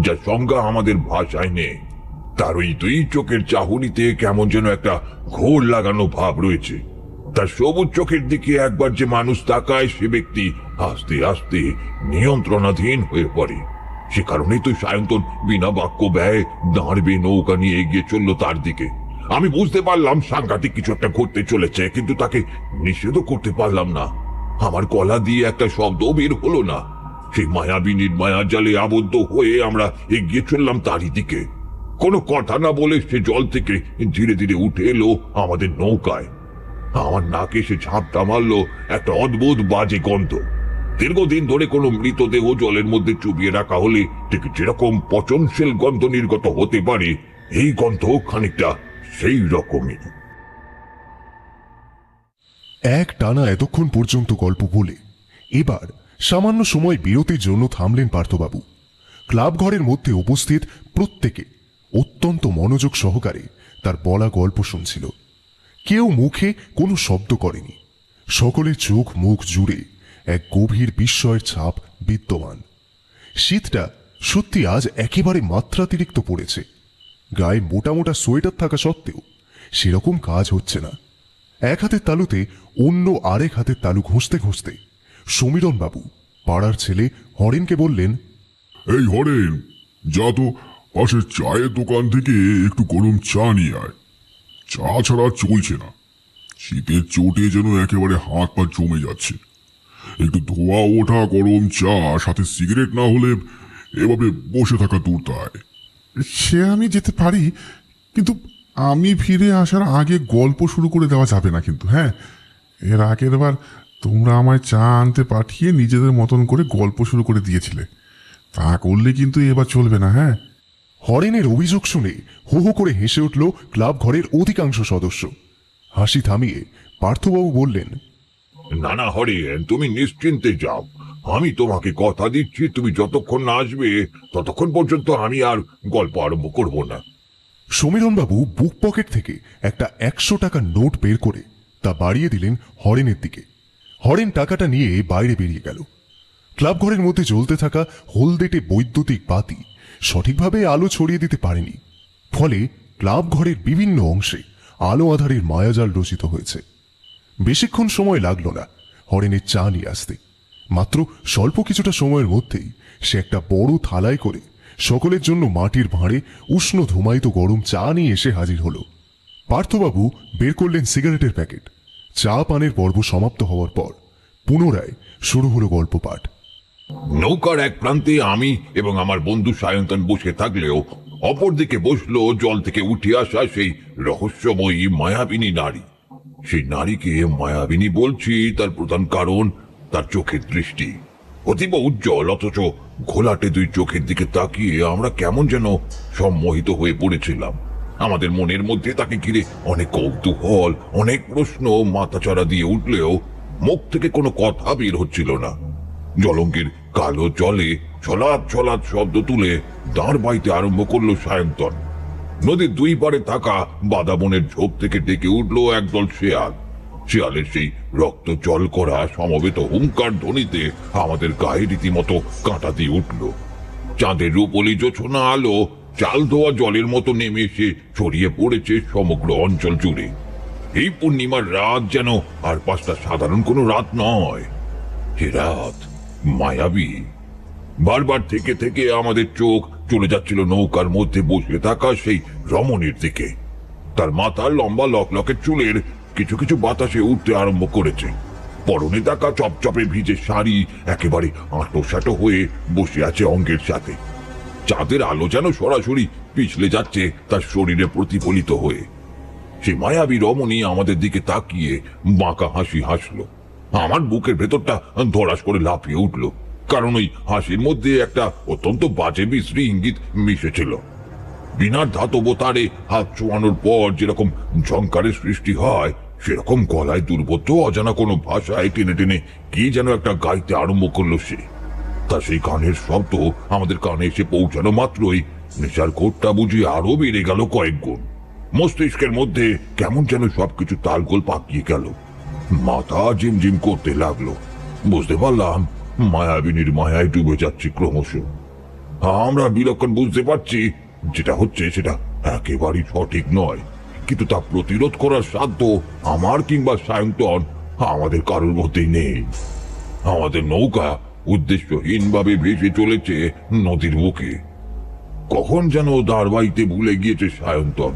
যার সংজ্ঞা আমাদের ভাষায় নেই। তার ওই দুই চোখের চাহনিতে কেমন যেন একটা ঘোর লাগানো ভাব রয়েছে। তার সবুজ চোখের দিকে একবার যে মানুষ তাকায় সে ব্যক্তি আস্তে আস্তে নিয়ন্ত্রণাধীন হয়ে পড়ে। সে কারণেই তো সায়ন্তন বিনা বাক্য ব্যয় দাঁড়বে নৌকা নিয়ে এগিয়ে চলল তার দিকে। আমি বুঝতে পারলাম সাংঘাতিক কিছু একটা ঘটতে চলেছে, কিন্তু তাকে নিষেধও করতে পারলাম না। আমার গলা দিয়ে একটা শব্দ বের হলো না। সেই মায়াবী নির্মায়া জালে আবদ্ধ হয়ে আমরা এগিয়ে চললাম তারই দিকে। কোনো কথা না বলে সে জল থেকে ধীরে ধীরে উঠে এলো আমাদের নৌকায়। আমার নাকে সে ঝাঁপটা মারলো একটা অদ্ভুত বাজে গন্ধ। দীর্ঘদিন ধরে কোনো মৃতদেহ জলের মধ্যে চুবিয়ে রাখা হলে ঠিক যেরকম পচনশীল গন্ধ নির্গত হতে পারে, এই গন্ধ খানিকটা সেই রকমই। এক টানা এতক্ষণ পর্যন্ত গল্প বলে এবার সামান্য সময় বিরতির জন্য থামলেন পার্থবাবু। ক্লাব ঘরের মধ্যে উপস্থিত প্রত্যেকে অত্যন্ত মনোযোগ সহকারে তার বলা গল্প শুনছিল। কেউ মুখে কোনো শব্দ করেনি। সকলের চোখ মুখ জুড়ে এক গভীর বিস্ময়ের ছাপ বিদ্যমান। শীতটা সত্যি আজ একেবারে মাত্রাতিরিক্ত পড়েছে। গায়ে মোটা মোটা সোয়েটার থাকা সত্ত্বেও সেরকম কাজ হচ্ছে না। এক হাতের তালুতে অন্য আরেক হাতের তালু ঘষতে ঘষতে সমীরণ বাবু পাড়ার ছেলে হরেনকে বললেন, এই হরেন, যা তো পাশের চায়ের দোকান থেকে একটু গরম চা নিয়ে আয়। চা ছাড়া চলছে না, শীতের চোটে যেন একেবারে হাত পা জমে যাচ্ছে। একটু ধোয়া ওঠা গরম চা, সাথে সিগারেট না হলে এভাবে বসে থাকা দূরতায়। সে আমি যেতে পারি, কিন্তু আমি ফিরে আসার আগে গল্প শুরু করে দেওয়া যাবে না কিন্তু। হ্যাঁ, এর আগের বার তোমরা আমায় চা আনতে পাঠিয়ে নিজেদের মতন করে গল্প শুরু করে দিয়েছিলে, তা করলে কিন্তু এবার চলবে না। হ্যাঁ। হরেনের অভিযোগ শুনে হো হো করে হেসে উঠল ক্লাব ঘরের অধিকাংশ সদস্য। হাসি থামিয়ে পার্থবাবু বললেন, না না হরেন, তুমি নিশ্চিন্তে যাও। আমি তোমাকে কথা দিচ্ছি, তুমি যতক্ষণ না আসবে ততক্ষণ পর্যন্ত আমি আর গল্প আরম্ভ করব না। সমীরণবাবু বুক পকেট থেকে একটা 100 টাকার নোট বের করে তা বাড়িয়ে দিলেন হরেনের দিকে। হরেন টাকাটা নিয়ে বাইরে বেরিয়ে গেল। ক্লাব ঘরের মধ্যে জ্বলতে থাকা হলদেটে বৈদ্যুতিক বাতি সঠিকভাবে আলো ছড়িয়ে দিতে পারেনি, ফলে ক্লাব ঘরের বিভিন্ন অংশে আলো আধারের মায়াজাল রচিত হয়েছে। বেশিক্ষণ সময় লাগলো না হরেনের চা নিয়ে আসতে। মাত্র স্বল্প কিছুটা সময়ের মধ্যেই সে একটা বড় থালায় করে সকলের জন্য মাটির ভাঁড়ে উষ্ণ ধুমায়িত গরম চা নিয়ে এসে হাজির হলো। পার্থবাবু বের করলেন সিগারেটের প্যাকেট। চা পানের পর্ব সমাপ্ত হওয়ার পর পুনরায় শুরু হলো গল্প পাঠ। নৌকার এক প্রান্তে আমি এবং আমার বন্ধু সায়ন্তন বসে থাকলেও অপরদিকে বসলো জল থেকে উঠে আসা সেই রহস্যময়ী মায়াবিনী নারী। সেই নারীকে মায়াবিনী বলছি তার প্রধান কারণ তার চোখের দৃষ্টি অতীব উজ্জ্বল, অথচ ঘোলাটে দুই চোখের দিকে তাকিয়ে আমরা কেমন যেন সম্মোহিত হয়ে পড়েছিলাম। আমাদের মনের মধ্যে তাকে ঘিরে অনেক কৌতূহল, অনেক প্রশ্ন মাথাচাড়া দিয়ে উঠলেও মুখ থেকে কোনো কথা বের হচ্ছিল না। জলঙ্গির কালো জলে ছলাৎ ছলাৎ শব্দ তুলে দাঁড় বাইতে আরম্ভ করলো সায়ন্তন। নদীর দুই পারে থাকা বাদাবনের ঝোপ থেকে ডেকে উঠলো একদল শেয়াল। শিয়ালের সেই রক্ত জল করা সমবেত হুঙ্কার ধ্বনিতে আমাদের গায়ে রীতিমতো কাঁটা দিয়ে উঠল। চাঁদের রূপলি জোছনা আলো চাল ধোয়া জলের মতো নেমে এসে ছড়িয়ে পড়েছে সমগ্র অঞ্চল জুড়ে। এই পূর্ণিমার রাত যেন আর পাঁচটা সাধারণ কোনো রাত নয়, এ রাত মায়াবী। বারবার থেকে থেকে আমাদের চোখ চলে যাচ্ছিল নৌকার মধ্যে বসে থাকা সেই রমণীর দিকে। তার মাথার লম্বা লকলকের চুলের কিছু কিছু বাতাসে উঠতে আরম্ভ করেছে। পরনে থাকা চপচপে ভিজে শাড়ি একেবারে আঁটো হয়ে বসে আছে অঙ্গের সাথে। চাঁদের আলো যেন সরাসরি পিছলে যাচ্ছে তার শরীরে প্রতিফলিত হয়ে। সে মায়াবী রমণী আমাদের দিকে তাকিয়ে বাঁকা হাসি হাসলো। আমার বুকের ভেতরটা ধড়াস করে লাফিয়ে উঠল, কারণ ওই হাসির মধ্যে একটা অত্যন্ত বাজে বিশ্রী ইঙ্গিত মিশেছিল। বিনার ধাতব তারে হাত ছোঁয়ানোর পর যেরকম ঝংকারের সৃষ্টি হয়, সেরকম গলায় দুর্বোধ্য অজানা কোনো ভাষায় টেনে টেনে কি যেন একটা গাইতে আরম্ভ করলো সে। তা সেই গানের শব্দ আমাদের কানে এসে পৌঁছানো মাত্রই নেশার ঘোরটা বুঝি আরো বেড়ে গেল কয়েক গুণ। মস্তিষ্কের মধ্যে কেমন যেন সবকিছু তালগোল পাকিয়ে গেল, মাথা ঝিমঝিম করতে লাগলো। বুঝতে পারলাম মায়াবিনীর মায়ায় ডুবে যাচ্ছি ক্রমশ। আমরা বিলক্ষণ বুঝতে পারছি যেটা হচ্ছে সেটা একেবারেই সঠিক নয়, কিন্তু তা প্রতিরোধ করার সাধ্য আমার কিংবা সায়ন্তন আমাদের কারোর মধ্যেই নেই। আমাদের নৌকা উদ্দেশ্যহীনভাবে ভেসে চলেছে নদীর বুকে। কখন যেন দাঁড় বাইতে ভুলে গিয়েছে সায়ন্তন।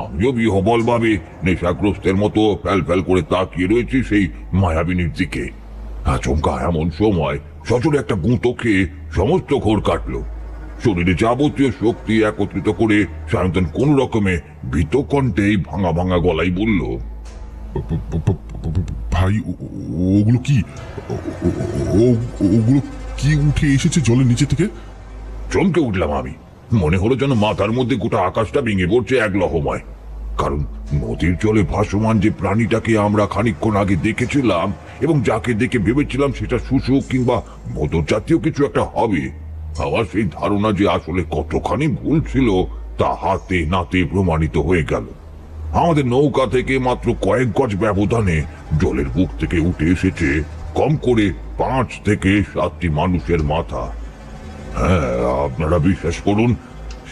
আমিও বিহবলভাবে নেশাগ্রস্তের মতো ফ্যাল ফ্যাল করে তাকিয়ে রয়েছি সেই মায়াবিনীর দিকে। আচমকা এমন সময় সচরে একটা গুঁতো খেয়ে সমস্ত ঘোর কাটলো। শরীরে যাবতীয় শক্তি একত্রিত করে সায়ন্তন কোন রকমে ভীত কণ্ঠে ভাঙা ভাঙা গলায় বলল, ভাই, ওগুলো কি? ওগুলো কি উঠে এসেছে জলের নিচে থেকে? চমকে উঠলাম আমি। মনে হলো যেন মাথার মধ্যে গোটা আকাশটা ভেঙে পড়ছে এক লহমায়। কারণ নদীর জলে ভাসমান যে প্রাণীটাকে আমরা খানিকক্ষণ আগে দেখেছিলাম এবং যাকে দেখে ভেবেছিলাম সেটা শুশুক কিংবা মদর জাতীয় কিছু একটা হবে, আমার সেই ধারণা যে আসলে কতখানি ভুল ছিল তা হাতে নাতে প্রমাণিত হয়ে গেল। আমাদের নৌকা থেকে মাত্র কয়েক গজ ব্যবধানে জলের বুক থেকে উঠে এসেছে কম করে 5 থেকে 7টি মানুষের মাথা। হ্যাঁ, আপনারা বিশ্বাস করুন,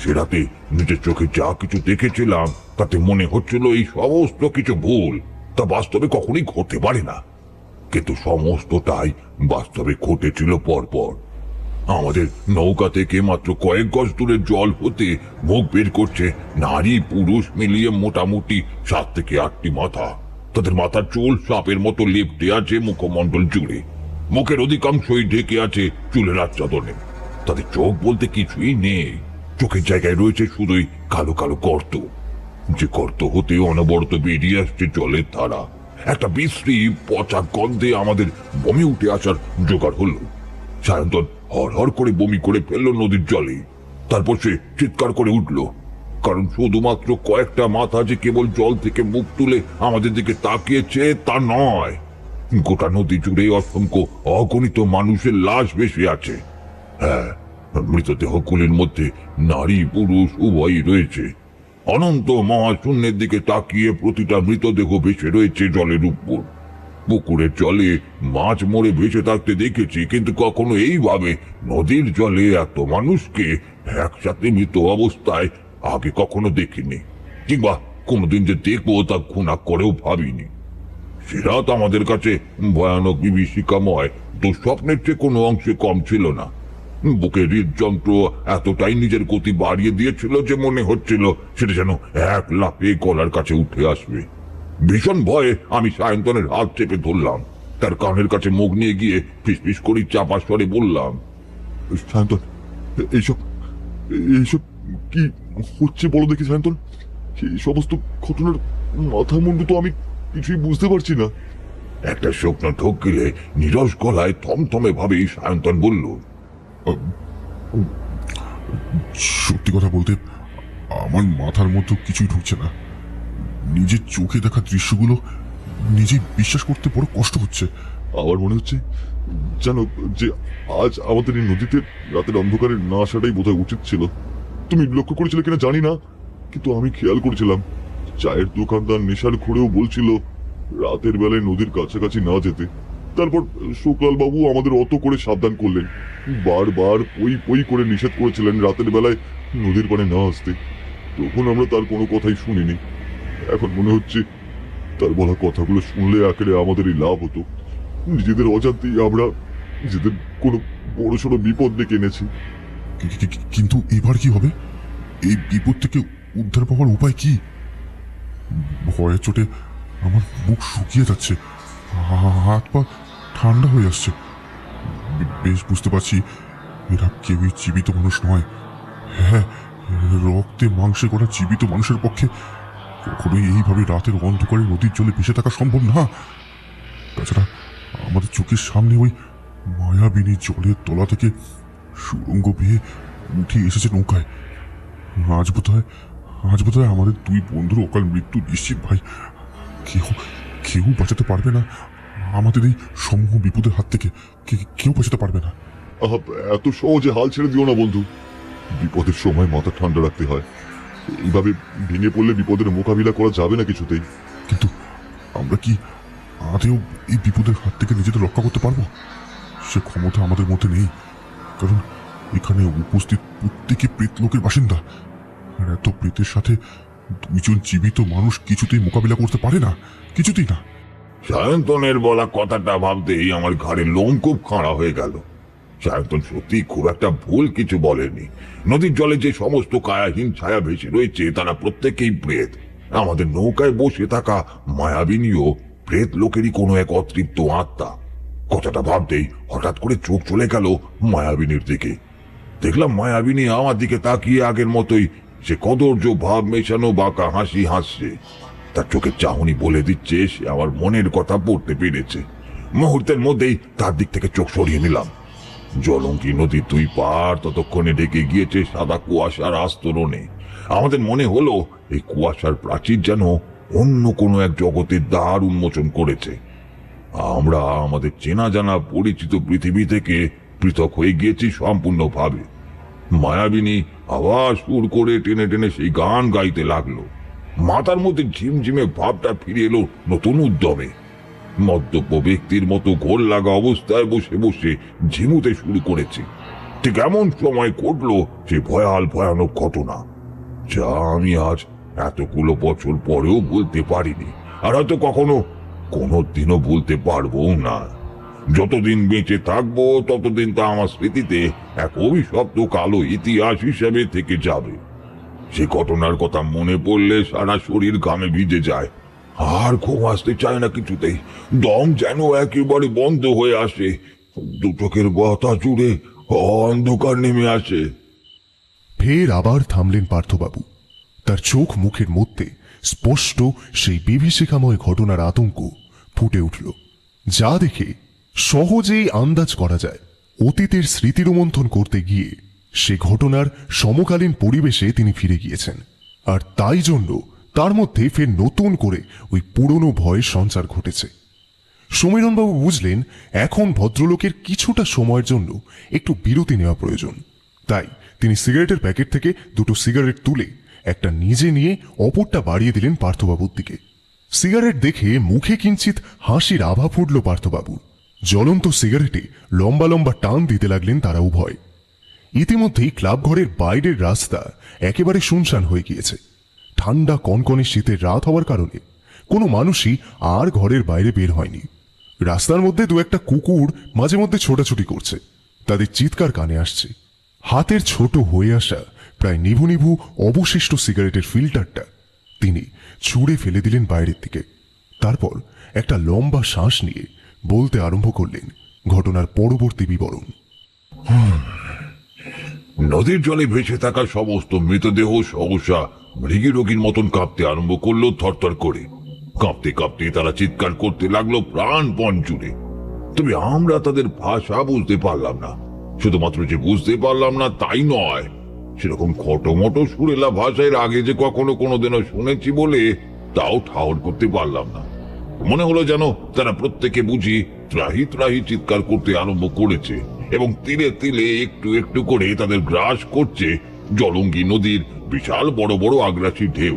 সে রাতে নিজের চোখে যা কিছু দেখেছিলাম তাতে মনে হচ্ছিল এই সমস্ত কিছু ভুল, তা বাস্তবে কখনোই ঘটতে পারে না। কিন্তু সমস্তটাই বাস্তবে ঘটেছিল পরপর। আমাদের নৌকা থেকে মাত্র কয়েক গজ দূরে জল হতে মুখ বের করছে নারী পুরুষ মিলিয়ে মোটামুটি 7 থেকে 8টি মাথা। তাদের মাথার চুল সাপের মতো লেপ্টে আছে মুখমণ্ডল জুড়ে। মুখের অধিকাংশই ঢেকে আছে চুলের আচ্ছাদনে। তাদের চোখ বলতে কিছুই নেই, চোখের জায়গায় রয়েছে শুধুই কালো কালো গর্ত, যে গর্ত হতে অনবরত বেরিয়ে আসছে জলের ধারা। একটা বিশ্রী পচা গন্ধে আমাদের বমি উঠে আসার জোগাড় হলো। সায়ন্তন হর করে বমি করে ফেললো নদীর জলে। তারপর সে চিৎকার করে উঠল, কারণ শুধুমাত্র কয়েকটা মাথা যে কেবল জল থেকে মুখ তুলে আমাদের দিকে তাকিয়েছে তা নয়, গোটা নদী জুড়ে অসংখ্য অগণিত মানুষের লাশ ভেসে আছে। হ্যাঁ, মৃতদেহগুলির মধ্যে নারী পুরুষ উভয়ই রয়েছে। অনন্ত মহাশূন্যের দিকে তাকিয়ে প্রতিটা মৃতদেহ ভেসে রয়েছে জলের উপর। পুকুরের জলে মাছ মরে ভেসে থাকতে দেখেছি, কিন্তু কখনো এইভাবে নদীর জলে এত মানুষকে একসাথে মৃত অবস্থায় আগে কখনো দেখিনি, কিংবা কোনোদিন যে দেখবো তা খুনা করেও ভাবিনি। সে রাত আমাদের কাছে ভয়ানক বিভীষিকাময়, দুঃস্বপ্নের চেয়ে কোনো অংশে কম ছিল না। বুকের হৃদযন্ত্র এতটাই নিজের গতি বাড়িয়ে দিয়েছিল যে মনে হচ্ছিল সেটা যেন এক লাফে গলার কাছে উঠে আসবে। ভীষণ ভয়ে আমি সায়ন্তনের হাত চেপে ধরলাম, তার কানের কাছে মুখ নিয়ে গিয়ে ফিসফিস করে চাপা স্বরে বললাম, সায়ন্তন, এইসব এইসব কি হচ্ছে বলো দেখি সায়ন্তন। এই সমস্ত ঘটনার মাথা মুন্ডু তো আমি কিছুই বুঝতে পারছি না। একটা শুকনো ঢোক গিলে নীরস গলায় থমথমে ভাবেই সায়ন্তন বলল, সত্যি কথা বলতে আমার মাথার মধ্যে কিছুই ঢুকছে না। নিজের চোখে দেখা দৃশ্যগুলো নিজেই বিশ্বাস করতে বড় কষ্ট হচ্ছে। আমার মনে হচ্ছে জানো যে আজ আমাদের এই নদীতে রাতের অন্ধকারে না আসাটাই বোধহয় উচিত ছিল। তুমি লক্ষ্য করেছিলে কিনা জানি না, কিন্তু আমি খেয়াল করেছিলাম চায়ের দোকানদার নেশার ঘুরেও বলছিল রাতের বেলায় নদীর কাছাকাছি না যেতে। তারপর শুক্লাল বাবু আমাদের অত করে সাবধান করলেন, বারবার পই পই করে নিষেধ করেছিলেন রাতের বেলায় নদীর পাড়ে না আসতে। তখন আমরা তার কোনো কথাই শুনিনি। এখন মনে হচ্ছে তার বলা কথাগুলো শুনলে আখেরে আমাদেরই লাভ হতো। নিজেদের অজান্তেই আমরা নিজেদের কোনো বড়সড় বিপদ ডেকে এনেছি। কিন্তু এবার কি হবে? এই বিপদ থেকে উদ্ধার পাওয়ার উপায় কি? ভয়ের চোটে আমার বুক শুকিয়ে যাচ্ছে, হাত পা ঠান্ডা হয়ে আসছে। বেশ বুঝতে পারছি এরা কেউই জীবিত মানুষ নয়। হ্যাঁ, রক্তে মাংসে করা জীবিত মানুষের পক্ষে কখনোই এইভাবে রাতের অন্ধকারে নদীর জলে ভেসে থাকা সম্ভব না। তাছাড়া আমাদের চোখের সামনে ওই মায়াবিনী জলের তলা থেকে সুড়ঙ্গ বেয়ে উঠে এসেছে নৌকায়। আজ বোধহয় আমাদের দুই বন্ধুর অকাল মৃত্যু নিশ্চিত ভাই। কেউ বাঁচাতে পারবে না আমাদের এই সমূহ বিপদের হাত থেকে। কেউ বাঁচাতে পারবে না। এত সহজে হাল ছেড়ে দিও না বন্ধু। বিপদের সময় মাথা ঠান্ডা রাখতে হয়। এইভাবে ভেঙে পড়লে বিপদের মোকাবিলা করা যাবে না কিছুতেই। কিন্তু আমরা কি আদেও এই বিপদের হাত থেকে নিজেদের রক্ষা করতে পারবো? সে ক্ষমতা আমাদের মধ্যে নেই, কারণ এখানে উপস্থিত প্রত্যেকে প্রেতলোকের বাসিন্দা। আর এত প্রেতের সাথে দুইজন জীবিত মানুষ কিছুতেই মোকাবিলা করতে পারে না, কিছুতেই না। সায়ন্তনের বলা কথাটা ভাবতেই আমার ঘাড়ে লোম খুব খাড়া হয়ে গেল। সায়ন্তন সত্যি খুব একটা ভুল কিছু বলেনি। নদীর জলে যে সমস্ত কায়াহীন ছায়া ভেসে রয়েছে তারা প্রত্যেকেই প্রেত। আমাদের নৌকায় বসে থাকা মায়াবিনীও প্রেত লোকেরই কোনো এক অতৃপ্ত আত্মা। কথাটা ভাবতেই হঠাৎ করে চোখ চলে গেল মায়াবিনীর দিকে। দেখলাম মায়াবিনী আমার দিকে তাকিয়ে আগের মতোই সে কদর্য ভাব মেশানো বাঁকা হাসি হাসছে। তার চোখের চাহনি বলে দিচ্ছে সে আমার মনের কথা পড়তে পেরেছে। মুহূর্তের মধ্যেই তার দিক থেকে চোখ সরিয়ে নিলাম। জলঙ্কি নদীর দুই পার ততক্ষণে ঢেকে গিয়েছে সাদা কুয়াশার আস্তরণে। আমাদের মনে হলো এই কুয়াশার প্রাচীর যেন অন্য কোনো এক জগতের দ্বার উন্মোচন করেছে। আমরা আমাদের চেনা জানা পরিচিত পৃথিবী থেকে পৃথক হয়ে গিয়েছি সম্পূর্ণভাবে। মায়াবিনী আওয়াজ সুর করে টেনে টেনে সেই গান গাইতে লাগলো। মাথার মধ্যে ঝিমঝিমে ভাবটা ফিরে এলো নতুন উদ্যমে। মদ্যপ ব্যক্তির মতো ঘোর লাগা অবস্থায় বসে বসে ঝিমুতে শুরু করেছে। ঠিক এমন সময় ঘটলো সে ভয়ানক ঘটনা, যা আমি আজ এতগুলো বছর পরেও বলতে পারিনি, আর হয়তো কখনো কোনোদিনও বলতে পারবো না। যতদিন বেঁচে থাকবো ততদিন তা আমার স্মৃতিতে এক অভিশপ্ত কালো ইতিহাস হিসেবে থেকে যাবে। সে ঘটনার কথা মনে পড়লে সারা শরীর ঘামে ভিজে যায়, আর ঘুম আসতে চায় না কিছুতেই। দম যেন একেবারে বন্ধ হয়ে আসে, দু চোখের বতা জুড়ে অন্ধকার নেমে আসে। ফের আবার থামলেন পার্থবাবু। তার চোখ মুখের মধ্যে স্পষ্ট সেই বিভীষিকাময় ঘটনার আতঙ্ক ফুটে উঠল, যা দেখে সহজেই আন্দাজ করা যায় অতীতের স্মৃতি রোমন্থন করতে গিয়ে সে ঘটনার সমকালীন পরিবেশে তিনি ফিরে গিয়েছেন। আর তাই জন্য তার মধ্যে ফের নতুন করে ওই পুরনো ভয়ের সঞ্চার ঘটেছে। সমীরণবাবু বুঝলেন এখন ভদ্রলোকের কিছুটা সময়ের জন্য একটু বিরতি নেওয়া প্রয়োজন। তাই তিনি সিগারেটের প্যাকেট থেকে দুটো সিগারেট তুলে একটা নিজে নিয়ে অপরটা বাড়িয়ে দিলেন পার্থবাবুর দিকে। সিগারেট দেখে মুখে কিঞ্চিত হাসির আভা ফুটল পার্থবাবু। জ্বলন্ত সিগারেটে লম্বা লম্বা টান দিতে লাগলেন তারা উভয়। ইতিমধ্যেই ক্লাব ঘরের বাইরের রাস্তা একেবারে শুনশান হয়ে গিয়েছে। ঠান্ডা কনকনে শীতের রাত হওয়ার কারণে কোনো মানুষই আর ঘরের বাইরে বের হয়নি। রাস্তার মধ্যে দু একটা কুকুর মাঝে মধ্যে ছোটাছুটি করছে, তাদের চিৎকার কানে আসছে। হাতের ছোট হয়ে আসা প্রায় নিভু নিভু অবশিষ্ট সিগারেটের ফিল্টারটা তিনি ছুঁড়ে ফেলে দিলেন বাইরের দিকে। তারপর একটা লম্বা শ্বাস নিয়ে বলতে আরম্ভ করলেন ঘটনার পরবর্তী বিবরণ। নদীর জলে ভেসে থাকা সমস্ত মৃতদেহ সহসা মৃগী রোগীর মতন কাঁপতে আরম্ভ করলো থরথর করে। কাঁপতে কাঁপতে তারা চিৎকার করতে লাগলো প্রাণপণ জুড়ে। তবে আমরা তাদের ভাষা বুঝতে পারলাম না। শুধুমাত্র যে বুঝতে পারলাম না তাই নয়, সেরকম খটোমটো সুরেলা ভাষায় আগে যে কখনো কোনোদিনও শুনেছি বলে তাও ঠাউর করতে পারলাম না। মনে হলো যেন তারা প্রত্যেকে বুঝি ত্রাহি ত্রাহি চিৎকার করতে আরম্ভ করেছে এবং তিলে তিলে একটু একটু করে তাদের গ্রাস করছে জলঙ্গি নদীর বিশাল বড় বড় আগ্রাসী ঢেউ।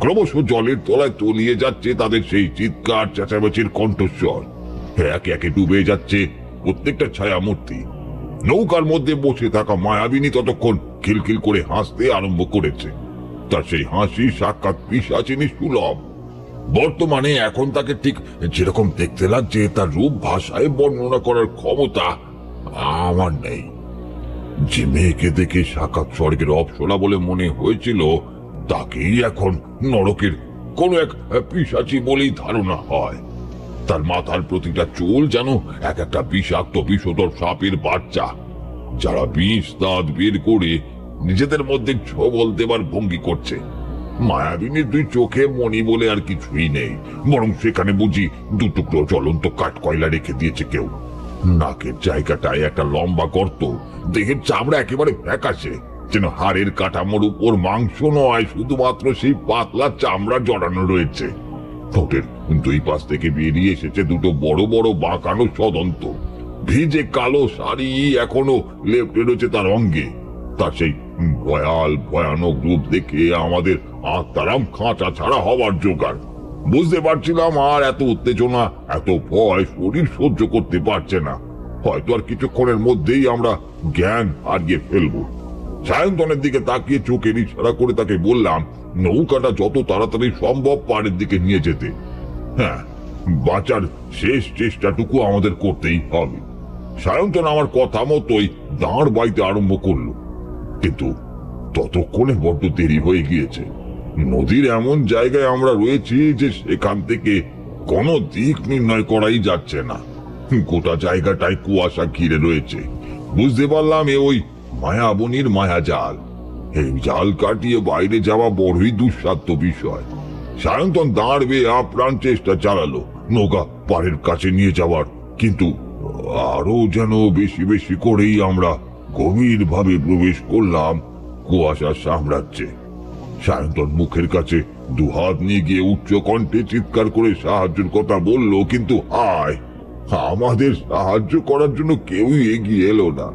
ক্রমশ জলের তলায় তলিয়ে যাচ্ছে তাদের সেই চিৎকার চেঁচামেচির কণ্ঠস্বর। একে একে ডুবে যাচ্ছে প্রত্যেকটা ছায়ামূর্তি। নৌকার মধ্যে বসে থাকা মায়াবিনী ততক্ষণ খিলখিল করে হাসতে আরম্ভ করেছে। তার সেই হাসি সাক্ষাৎ পিশাচিনী সুলভ। বর্তমানে এখন তাকে ঠিক যেরকম দেখতে লাগছে তার রূপ ভাষায় বর্ণনা করার ক্ষমতা আমার নেই। যে মেয়েকে দেখে সাক্ষাৎ স্বর্গের অপ্সরা বলে মনে হয়েছিল তাকেই এখন নরকের কোন এক পিশাচি বলেই ধারণা হয়। তার মাথার প্রতিটা চুল যেন এক একটা বিষাক্ত বিষধর সাপের বাচ্চা, যারা বিষ দাঁত বের করে নিজেদের মধ্যে ছবল দেবার ভঙ্গি করছে। মায়াবিনীর দুই চোখে মণি বলে আর কিছুই নেই, বরং সেখানে বুঝি দু টুকরো জ্বলন্ত কাঠ কয়লা রেখে দিয়েছে কেউ। নাকের জায়গাটায় একটা লম্বা গর্ত, দেহের চামড়া একেবারে ফ্যাকাশে, যেন হাড়ের কাঠামোর উপর মাংস নয়, শুধুমাত্র সেই পাতলা চামড়া জড়ানো রয়েছে। ঠোঁটের দুই পাশ থেকে বেরিয়ে এসেছে দুটো বড় বড় বাঁকানো সদন্ত। ভিজে কালো শাড়ি এখনো লেপটে রয়েছে তার অঙ্গে। তার সেই ভয়ানক রূপ দেখে আমাদের আত্মারাম খাঁচা ছাড়া হওয়ার জোগাড়। বুঝতে পারছিলাম আর এত উত্তেজনা, এত ভয় শরীর সহ্য করতে পারছে না। হয়তো আর কিছুক্ষণের মধ্যেই আমরা জ্ঞান হারিয়ে ফেলবো। সায়ন্তনের দিকে তাকিয়ে চোখের ইশারা করে তাকে বললাম নৌকাটা যত তাড়াতাড়ি সম্ভব পাড়ের দিকে নিয়ে যেতে। হ্যাঁ, বাঁচার শেষ চেষ্টাটুকু আমাদের করতেই হবে। সায়ন্তন আমার কথা মতোই দাঁড় বাইতে আরম্ভ করলো, কিন্তু ততক্ষণে বড্ড দেরি হয়ে গিয়েছে। নদীর এমন জায়গায় আমরা রয়েছি যে সেখান থেকে কোনো দিক নির্ণয় করাই যাচ্ছে না। গোটা জায়গাটায় কুয়াশা ঘিরে রয়েছে। বুঝতে পারলাম এ ওই মায়াবনীর মায়াজাল। এই জাল কাটিয়ে বাইরে যাওয়া বড়ই দুঃসাধ্য বিষয়। সায়ন্তন দাঁড় বেয়ে আপ্রাণ চেষ্টা চালালো নৌকা পাড়ের কাছে নিয়ে যাওয়ার, কিন্তু আরো যেন বেশি বেশি করেই আমরা গভীর ভাবে প্রবেশ করলাম কুয়াশার সাম্রাজ্যে। সায়ন্তন মুখের কাছে দুহাত নিয়ে গিয়ে উচ্চ কণ্ঠে চিৎকার করে সাহায্যের কথা বলল, কিন্তু আমাদের সাহায্য করার জন্য কেউই এগিয়ে এলো না।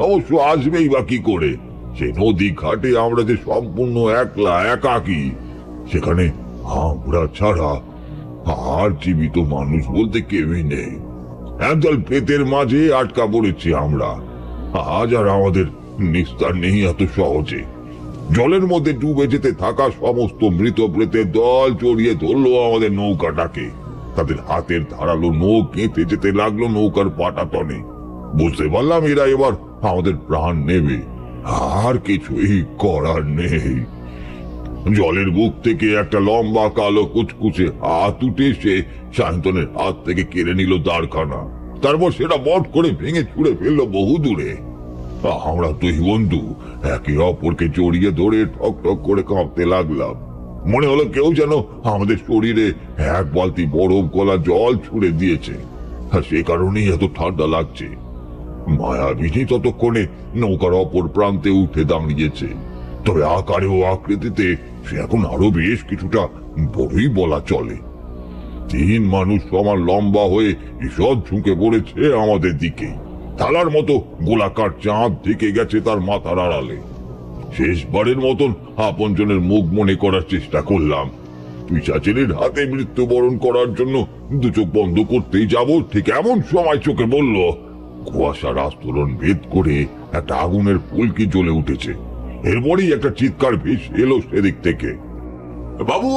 অবশ্য আসবেই বা কি করে? সে নদী ঘাটে আমরা যে সম্পূর্ণ একলা একাকী, সেখানে আমরা ছাড়া আর জীবিত মানুষ বলতে কেউই নেই। একদল প্রেতের মাঝে আটকা পড়েছি আমরা। আজ আর আমাদের নিস্তার নেই এত সহজে। জলের মধ্যে ডুবে যেতে থাকা সমস্ত মৃত প্রেতের দল জড়িয়ে ধরলো আমাদের নৌকাটাকে। তাদের হাতের ধারালো নখ গেঁথে যেতে লাগলো নৌকার পাটাতনে। বুঝতে পারলাম এরা এবার আমাদের প্রাণ নেবে, আর কিছুই করার নেই। জলের বুক থেকে একটা লম্বা কালো কুচকুচে হাত উঠে এসে সায়ন্তনের হাত থেকে কেড়ে নিল দাঁড়খানা। তারপর সেটা বট করে ভেঙে ছুঁড়ে ফেললো বহু দূরে। আমরা দুই বন্ধু একে অপরকে জড়িয়ে ধরে ঠক ঠক করে কাঁপতে লাগলাম। মনে হলো কেউ যেন আমাদের শরীরে এক বালতি বরফ গলা জল ছুঁড়ে দিয়েছে, আর সে কারণেই এত ঠান্ডা লাগছে। মায়াবিনী ততক্ষণে নৌকার অপর প্রান্তে উঠে দাঁড়িয়েছে, তবে আকারে ও আকৃতিতে সে এখন আরো বেশ কিছুটা বড়ই বলা চলে। 3 মানুষ সমান লম্বা হয়ে ঈষৎ ঝুঁকে পড়েছে আমাদের দিকে। থালার মতো গোলাকার চাঁদ ঢেকে গেছে তার মাথার আড়ালে। শেষবারের মতন আপনজনের মুখ মনে করার চেষ্টা করলাম। পিশাচের হাতে মৃত্যুবরণ করার জন্য দু চোখ বন্ধ করতেই যাব, ঠিক এমন সময় চোখে বলল কুয়াশার আস্তরণ ভেদ করে একটা আগুনের ফুলকি জ্বলে উঠেছে। এরপরেই একটা চিৎকার ভেসে এলো সেদিক থেকে। বাবু,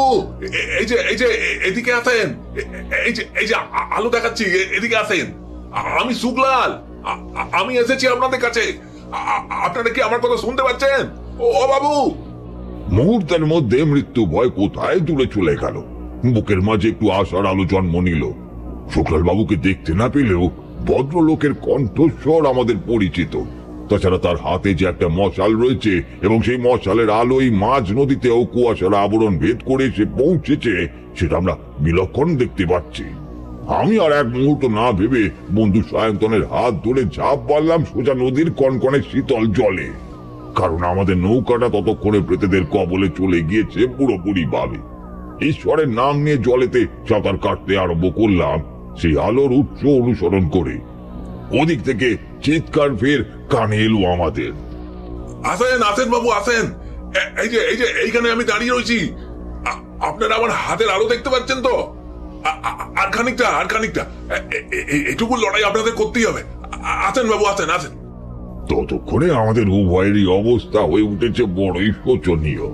এই যে এদিকে আসেন। এই যে আলো দেখাচ্ছি, এদিকে আসেন। আমি শুক্লাল, আমি এসেছি আপনাদের কাছে। আপনারা কি আমার কথা শুনতে পাচ্ছেন? ও বাবু! মুহূর্তের মধ্যে মৃত্যু ভয় কোথায় দূরে চলে গেল। বুকের মাঝে একটু আশার আলো জন্ম নিল। শুক্লাল বাবুকে দেখতে না পেলেও ভদ্রলোকের কণ্ঠস্বর আমাদের পরিচিত। তাছাড়া তার হাতে যে একটা মশাল রয়েছে এবং সেই মশালের আলোই মাঝ নদীতেও কুয়াশার আবরণ ভেদ করে এসে পৌঁছেছে, সেটা আমরা বিলক্ষণ দেখতে পাচ্ছি। আমি আর এক মুহূর্ত না ভেবে বন্ধু সায়ন্তনের হাত ধরে ঝাঁপ মারলাম সোজা নদীর কনকনে শীতল জলে। কারণ আমাদের নৌকাটা ততক্ষণে প্রেতেদের কবলে চলে গিয়েছে পুরোপুরি ভাবে। ঈশ্বরের নাম নিয়ে জলেতে সাঁতার কাটতে আরম্ভ করলাম সেই আলোর উৎস অনুসরণ করে। ওদিক থেকে চিৎকার ফের কানে এলো আমাদের। আসেন বাবু, আসেন। এই যে এইখানে আমি দাঁড়িয়ে রয়েছি। আপনারা আমার হাতের আলো দেখতে পাচ্ছেন তো? আর খানিকটা এটুকু লড়াই আপনাদের করতেই হবে। আসেন বাবু, আসেন। ততক্ষণে আমাদের উভয়েরই অবস্থা হয়ে উঠেছে বড়ই শোচনীয়।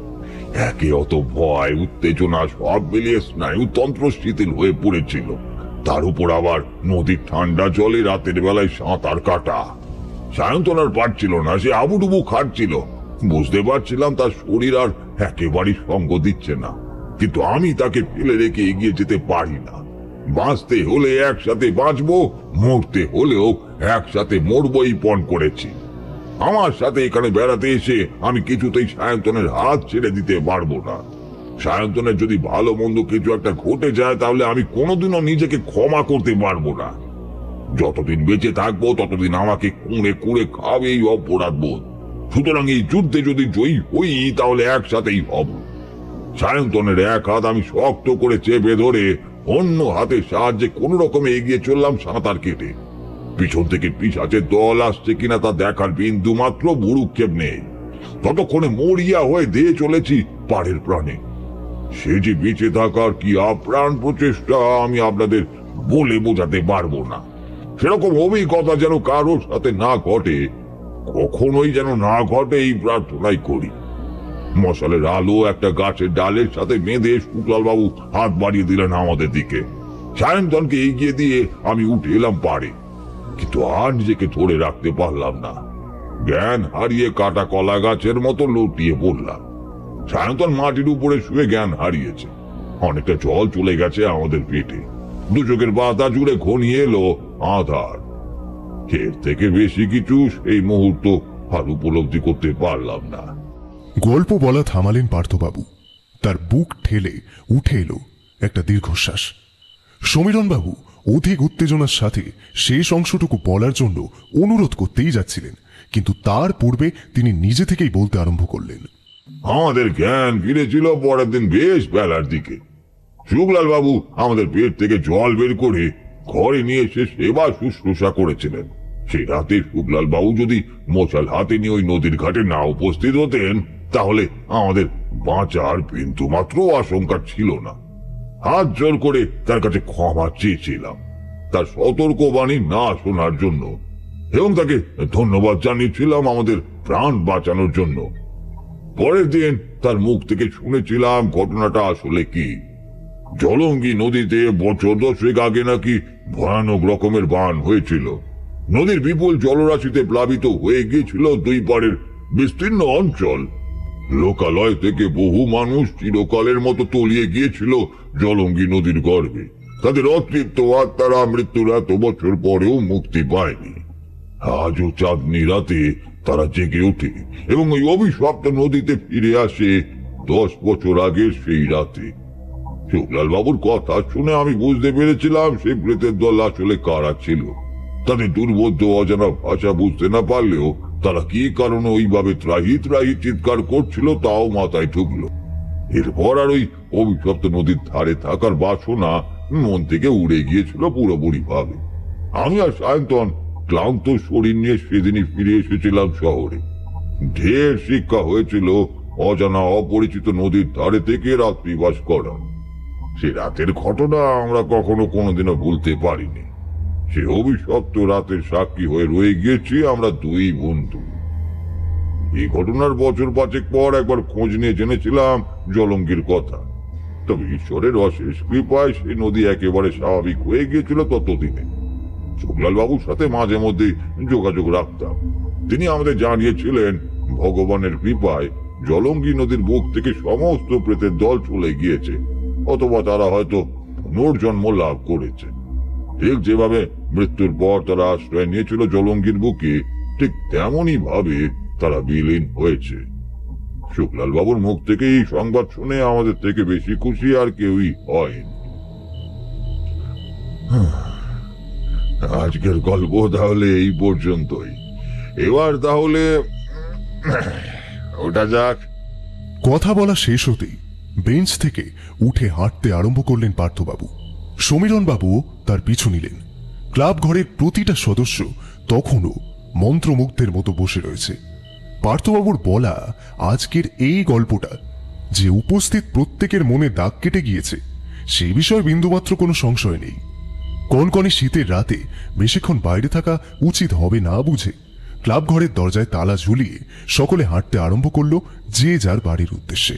একে অত ভয়, উত্তেজনা সব মিলিয়ে স্নায়ুতন্ত্র শিথিল হয়ে পড়েছিল। তার উপর আবার নদীর ঠান্ডা জলে রাতের বেলায় সাঁতার কাটা। সায়ন্তন আর পারছিল না, সে আবুডুবু খাটছিল। বুঝতে পারছিলাম তার শরীর আর একেবারেই সঙ্গ দিচ্ছে না, কিন্তু আমি তাকে ফেলে রেখে এগিয়ে যেতে পারি না। বাঁচতে হলে একসাথে বাঁচবো, মরতে হলেও একসাথে মরবই পণ করেছি। আমার সাথে এখানে বেড়াতে এসে আমি কিছুতেই সায়ন্তনের হাত ছেড়ে দিতে পারবো না। সায়ন্তনের যদি ভালো মন্দ কিছু একটা ঘটে যায়, তাহলে আমি কোনোদিনও নিজেকে ক্ষমা করতে পারবো না। যতদিন বেঁচে থাকবো ততদিন আমাকে কুঁড়ে কুঁড়ে খাবে এই অপরাধ বোধ। সুতরাং এই যুদ্ধে যদি জয়ী হই, তাহলে একসাথেই হব। সায়ন্তনের এক হাত আমি শক্ত করে চেপে ধরে অন্য হাতের সাহায্যে কোন রকমে এগিয়ে চললাম সাঁতার কেটে। পিছন থেকে পিশাচের দল আসছে কিনা তা দেখার বিন্দু মাত্র ভুরুক্ষেপ নেই। ততক্ষণে মরিয়া হয়ে দিয়ে চলেছি পাড়ের প্রাণে। সে যে বেঁচে থাকার কি আপ্রাণ প্রচেষ্টা আমি আপনাদের বলে বোঝাতে পারবো না। সেরকম অভিজ্ঞতা যেন কারোর সাথে না ঘটে, কখনোই যেন না ঘটে, এই প্রার্থনাই করি। মশালের আলো একটা গাছের ডালের সাথে বেঁধে শুক্লাল বাবু হাত বাড়িয়ে দিলেন আমাদের দিকে। সায়ন্তনকে এগিয়ে দিয়ে আমি উঠে এলাম পাড়ে, কিন্তু আর নিজেকে ধরে রাখতে পারলাম না। জ্ঞান হারিয়ে কাটা কলা গাছের মতো লুটিয়ে পড়লাম। সায়ন্তন মাটির উপরে শুয়ে জ্ঞান হারিয়েছে। অনেকটা জল চলে গেছে আমাদের পেটে। দু চোখের পাতা জুড়ে ঘনিয়ে এলো আধার। এর থেকে বেশি কিছু সেই মুহূর্ত আর উপলব্ধি করতে পারলাম না। গল্প বলা থামালেন পার্থবাবু। তার বুক ঠেলে উঠে এলো একটা দীর্ঘশ্বাস। সমীরণবাবু অধিক উত্তেজনার সাথে শেষ অংশটুকু বলার জন্য অনুরোধ করতেই যাচ্ছিলেন, কিন্তু তার পূর্বে তিনি নিজে থেকেই বলতে আরম্ভ করলেন। আমাদের জ্ঞান ফিরেছিল পরের দিন বেশ বেলার দিকে। শুক্লাল বাবু আমাদের পেট থেকে জল বের করে ঘরে নিয়ে এসে সেবা শুশ্রূষা করেছিলেন। সেই রাতে শুক্লাল বাবু যদি মশাল হাতে নিয়ে ওই নদীর ঘাটে না উপস্থিত হতেন, তাহলে আমাদের বাঁচার বিন্দু মাত্র আশঙ্কা ছিল না। হাত জোর করে তার কাছে ক্ষমা চেয়েছিলাম তার সতর্কবাণী না শোনার জন্য, এবং তাকে ধন্যবাদ জানিয়েছিলাম আমাদের প্রাণ বাঁচানোর জন্য। পরের দিন তার মুখ থেকে শুনেছিলাম ঘটনাটা আসলে কি। জলঙ্গি নদীতে বছর 10 আগে নাকি ভয়ানক রকমের বান হয়েছিল। নদীর বিপুল জলরাশিতে প্লাবিত হয়ে গিয়েছিল দুই পাড়ের বিস্তীর্ণ অঞ্চল। লোকালয় থেকে বহু মানুষ চিরকালের মতো তলিয়ে গিয়েছিল জলঙ্গি নদীর গর্ভে। তাদের অতৃপ্ত আত্মারা মৃত্যুর এত বছর পরেও মুক্তি পায়নি। আজও চাঁদনি রাতে তারা জেগে ওঠে এবং ওই অভিশপ্ত নদীতে ফিরে আসে 10 বছর আগের সেই রাতে। শুক্লাল বাবুর কথা শুনে আমি বুঝতে পেরেছিলাম সেই প্রেতের দল আসলে কারা ছিল। তাদের দুর্বোধ্য অজানা ভাষা বুঝতে না পারলেও তারা কি কারণে ওইভাবে ত্রাহি ত্রাহি চিৎকার করছিল তাও মাথায় ঢুকলো। এরপর আর ওই অভিশপ্ত নদীর ধারে থাকার বাসনা মন থেকে উড়ে গিয়েছিল পুরোপুরি ভাবে। আমি আর সায়ন্তন ক্লান্ত শরীর নিয়ে সেদিনই ফিরে এসেছিলাম শহরে। ঢের শিক্ষা হয়েছিল অজানা অপরিচিত নদীর ধারে থেকে রাত্রিবাস করা। সে রাতের ঘটনা আমরা কখনো কোনোদিনও ভুলতে পারিনি। সে অভিশপ্ত রাতের সাক্ষী হয়ে রয়ে গিয়েছি আমরা দুই বন্ধু। এই ঘটনার বছর 5 পর একবার খোঁজ নিয়ে জেনেছিলাম জলঙ্গির কথা। তবে ঈশ্বরের অশেষ কৃপায় সেই নদী একেবারে স্বাভাবিক হয়ে গিয়েছিল ততদিনে। শুক্লাল বাবুর সাথে মাঝে মধ্যে যোগাযোগ রাখতাম। তিনি আমাদের জানিয়েছিলেন ভগবানের কৃপায় জলঙ্গি নদীর বুক থেকে সমস্ত প্রেতের দল চলে গিয়েছে, অথবা তারা হয়তো পুনর্জন্ম লাভ করেছে। ঠিক যেভাবে মৃত্যুর পর তারা আশ্রয় নিয়েছিল জলঙ্গির বুকে, ঠিক তেমনই ভাবে তারা বিলীন হয়েছে। শুক্লাল বাবুর মুখ থেকে এই সংবাদ শুনে আমাদের থেকে বেশি খুশি আর কেউই হয়নি। আজকের গল্প তাহলে এই পর্যন্তই। এবার তাহলে ওটা যাক। কথা বলা শেষ হতেই বেঞ্চ থেকে উঠে হাঁটতে আরম্ভ করলেন পার্থবাবু। সমীরণ বাবু তার পিছু নিলেন। ক্লাব ঘরের প্রতিটা সদস্য তখনও মন্ত্রমুগ্ধের মতো বসে রয়েছে। পার্থবাবুর বলা আজকের এই গল্পটা যে উপস্থিত প্রত্যেকের মনে দাগ কেটে গিয়েছে সে বিষয়ে বিন্দুমাত্র কোনো সংশয় নেই। কনকনে শীতের রাতে বেশিক্ষণ বাইরে থাকা উচিত হবে না বুঝে ক্লাব ঘরের দরজায় তালা ঝুলিয়ে সকলে হাঁটতে আরম্ভ করলো যে যার বাড়ির উদ্দেশ্যে।